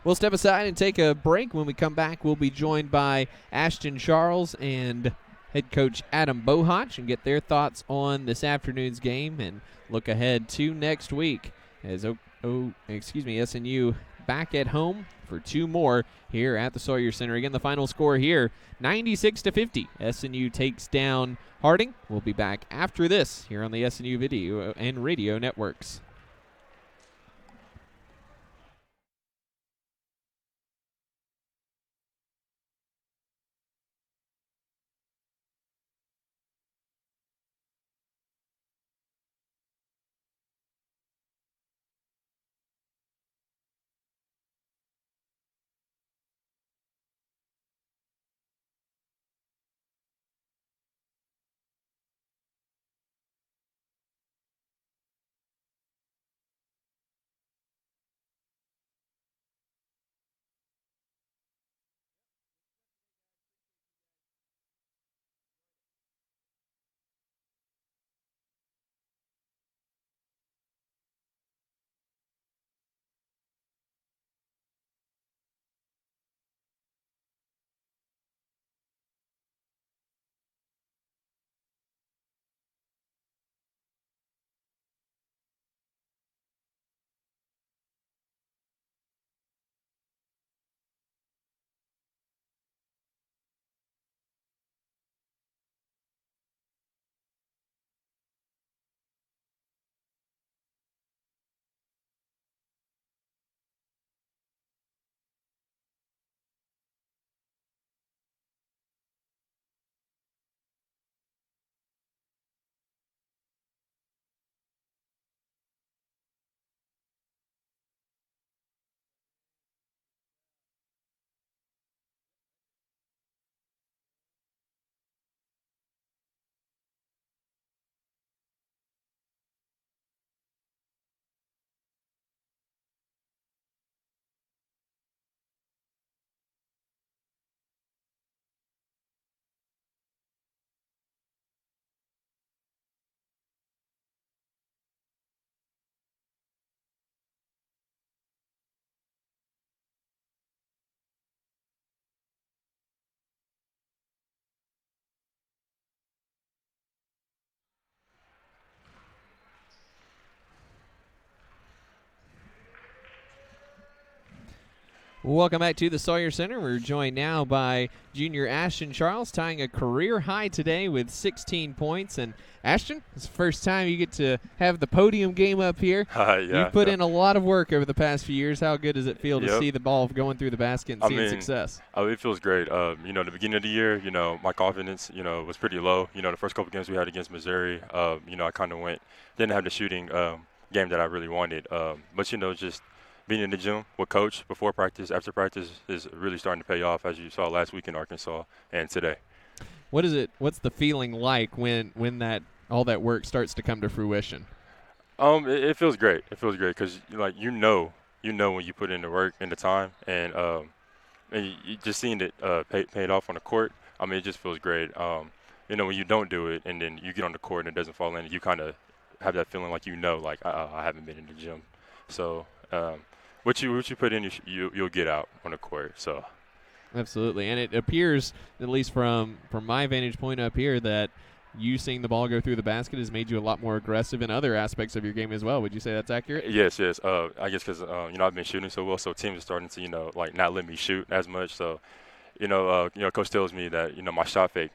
We'll step aside and take a break. When we come back, we'll be joined by Ashton Charles and head coach Adam Bohach and get their thoughts on this afternoon's game and look ahead to next week as SNU back at home for 2 more here at the Sawyer Center. Again, the final score here, 96-50. SNU takes down Harding. We'll be back after this here on the SNU Video and Radio Networks. Welcome back to the Sawyer Center. We're joined now by junior Ashton Charles, tying a career high today with 16 points. And Ashton, it's the first time you get to have the podium game up here. Yeah, You've put in a lot of work over the past few years. How good does it feel to Yep. see the ball going through the basket and seeing success? It feels great. The beginning of the year, my confidence, was pretty low. The first couple games we had against Missouri, I kind of didn't have the shooting game that I really wanted. But, just being in the gym with coach before practice, after practice is really starting to pay off, as you saw last week in Arkansas and today. What's the feeling like when that all that work starts to come to fruition? It feels great. It feels great because when you put in the work and the time, and you just seeing it paid off on the court. It just feels great. When you don't do it and then you get on the court and it doesn't fall in, you kind of have that feeling like I haven't been in the gym. So what you put in, you'll get out on the court. So. Absolutely, and it appears, at least from my vantage point up here, that you seeing the ball go through the basket has made you a lot more aggressive in other aspects of your game as well. Would you say that's accurate? Yes. I guess because I've been shooting so well, so teams are starting to not let me shoot as much. So coach tells me that my shot fake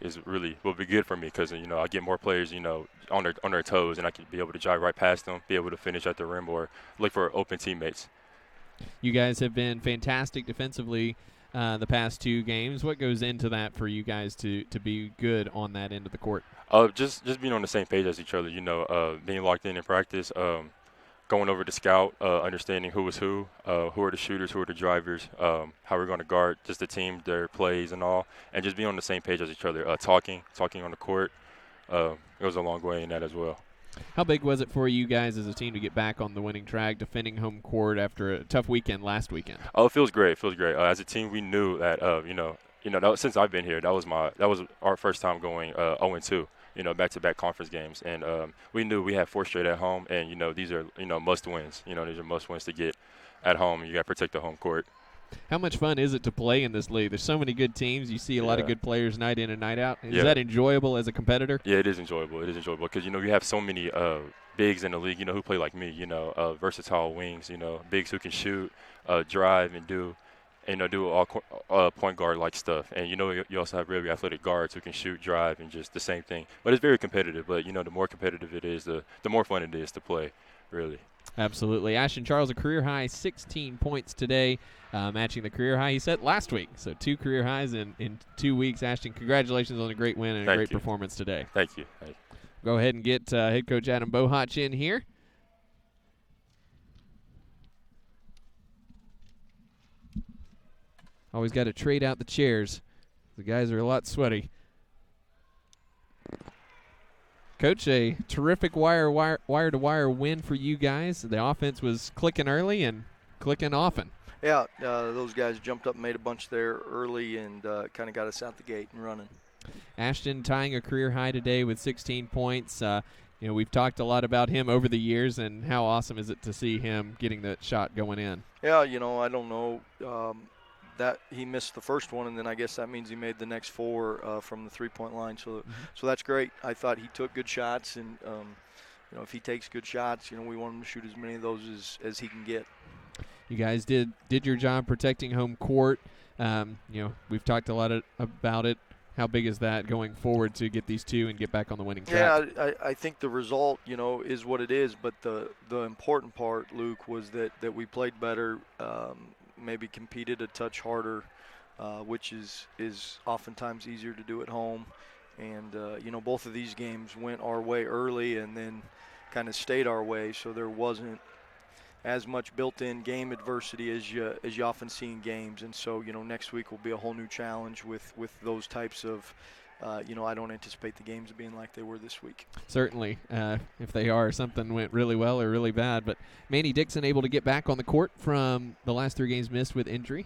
will be good for me because I get more players on their toes, and I can be able to drive right past them, be able to finish at the rim or look for open teammates. You guys have been fantastic defensively the past two games. What goes into that for you guys to be good on that end of the court? Just being on the same page as each other, being locked in practice, going over the scout, understanding who is who are the shooters, who are the drivers, how we're going to guard just the team, their plays and all, and just being on the same page as each other, talking on the court. It goes a long way in that as well. How big was it for you guys as a team to get back on the winning track, defending home court after a tough weekend last weekend? Oh, it feels great. It feels great. As a team, we knew that since I've been here, that was our first time going 0-2. Back-to-back conference games, and we knew we had 4 straight at home, and these are must wins. These are must wins to get at home. You got to protect the home court. How much fun is it to play in this league? There's so many good teams. You see a lot of good players night in and night out. Is that enjoyable as a competitor? Yeah, it is enjoyable. It is enjoyable because you have so many bigs in the league. Who play like me. Versatile wings. Bigs who can shoot, drive, and do all point guard like stuff. And you also have really athletic guards who can shoot, drive, and just the same thing. But it's very competitive. But the more competitive it is, the more fun it is to play, really. Absolutely. Ashton Charles, a career high 16 points today, matching the career high he set last week. So 2 career highs in 2 weeks. Ashton, congratulations on a great win and a great performance today. Thank you. Go ahead and get head coach Adam Bohach in here. Always got to trade out the chairs. The guys are a lot sweaty. Coach, a terrific wire-to-wire win for you guys. The offense was clicking early and clicking often. Yeah, those guys jumped up and made a bunch there early and kind of got us out the gate and running. Ashton tying a career high today with 16 points. We've talked a lot about him over the years, and how awesome is it to see him getting that shot going in? Yeah, I don't know. That he missed the first one, and then I guess that means he made the next 4 from the three-point line. So that's great. I thought he took good shots, and if he takes good shots, we want him to shoot as many of those as he can get. You guys did your job protecting home court. We've talked a lot about it. How big is that going forward to get these 2 and get back on the winning track? Yeah, I think the result, is what it is. But the important part, Luke, was that we played better. Maybe competed a touch harder, which is oftentimes easier to do at home. And, both of these games went our way early and then kind of stayed our way, so there wasn't as much built-in game adversity as you often see in games. And so, next week will be a whole new challenge with those types of I don't anticipate the games being like they were this week. Certainly, if they are, something went really well or really bad. But Manny Dixon able to get back on the court from the last 3 games missed with injury.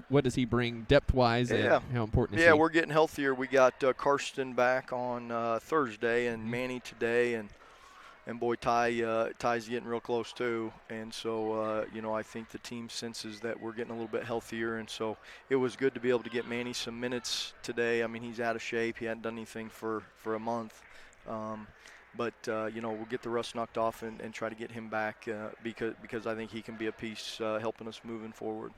What does he bring depth-wise, and how important is he? Yeah, we're getting healthier. We got Karsten back on Thursday and Manny today, and boy, Ty's getting real close too. And so, I think the team senses that we're getting a little bit healthier. And so it was good to be able to get Manny some minutes today. I mean, he's out of shape. He hadn't done anything for a month. but we'll get the rust knocked off and try to get him back because I think he can be a piece helping us moving forward.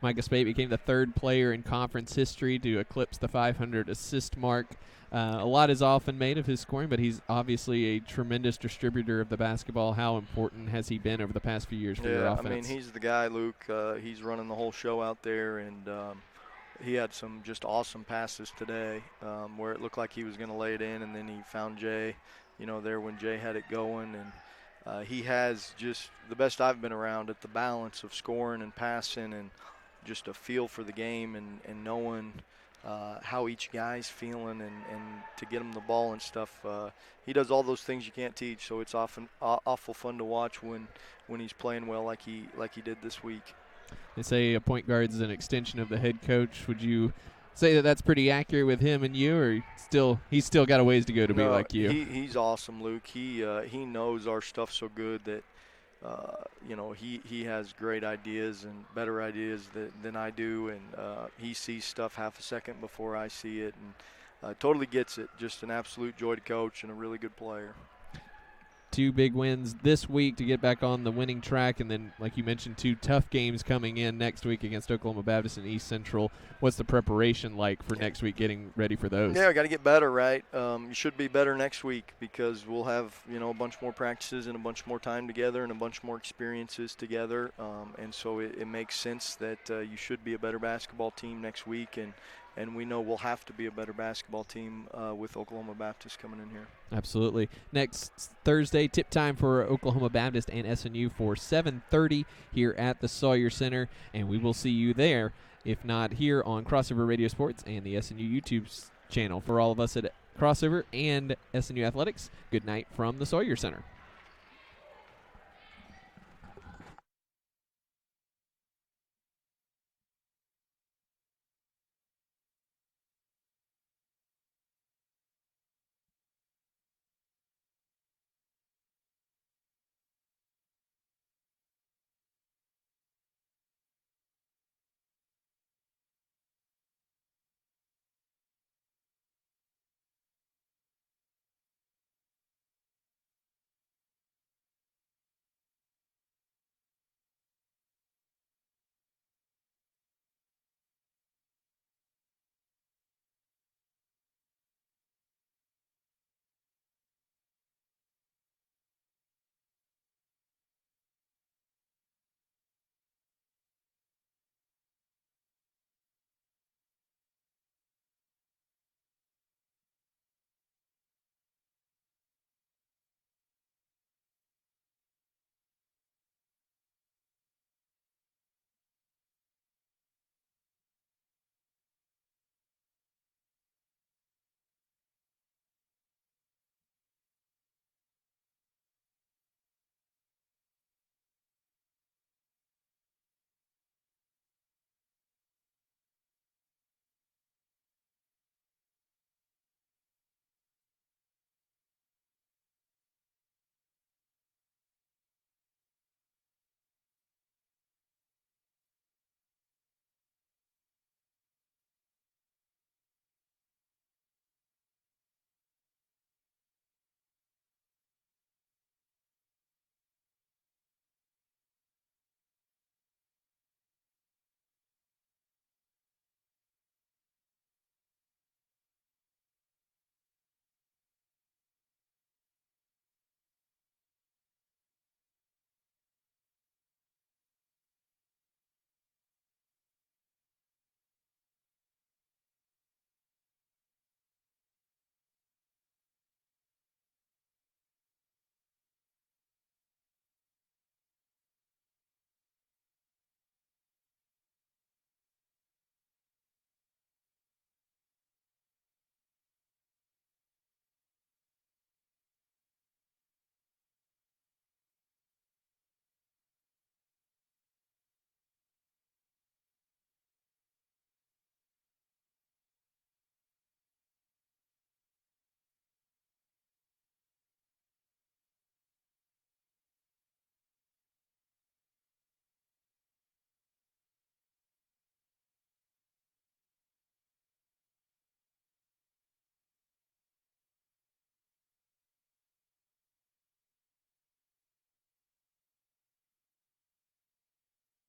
Micah Spate became the third player in conference history to eclipse the 500 assist mark. A lot is often made of his scoring, but he's obviously a tremendous distributor of the basketball. How important has he been over the past few years for your offense? I mean, he's the guy, Luke. He's running the whole show out there, and he had some just awesome passes today where it looked like he was going to lay it in, and then he found Jay, there when Jay had it going. And he has just the best I've been around at the balance of scoring and passing and just a feel for the game and knowing how each guy's feeling and to get him the ball and stuff. He does all those things you can't teach, so it's often awful fun to watch when he's playing well like he did this week. They say a point guard is an extension of the head coach. Would you say that that's pretty accurate with him and you, or he's still got a ways to go to be like you? He's awesome, Luke. He knows our stuff so good that he has great ideas and better ideas than I do, and he sees stuff half a second before I see it, and totally gets it. Just an absolute joy to coach and a really good player. 2 big wins this week to get back on the winning track, and then, like you mentioned, 2 tough games coming in next week against Oklahoma Baptist and East Central. What's the preparation like for next week, getting ready for those? Yeah, got to get better, right? You should be better next week because we'll have a bunch more practices and a bunch more time together and a bunch more experiences together, and so it makes sense that you should be a better basketball team next week, and we know we'll have to be a better basketball team with Oklahoma Baptist coming in here. Absolutely. Next Thursday, tip time for Oklahoma Baptist and SNU for 7:30 here at the Sawyer Center, and we will see you there, if not here on Crossover Radio Sports and the SNU YouTube channel. For all of us at Crossover and SNU Athletics, good night from the Sawyer Center.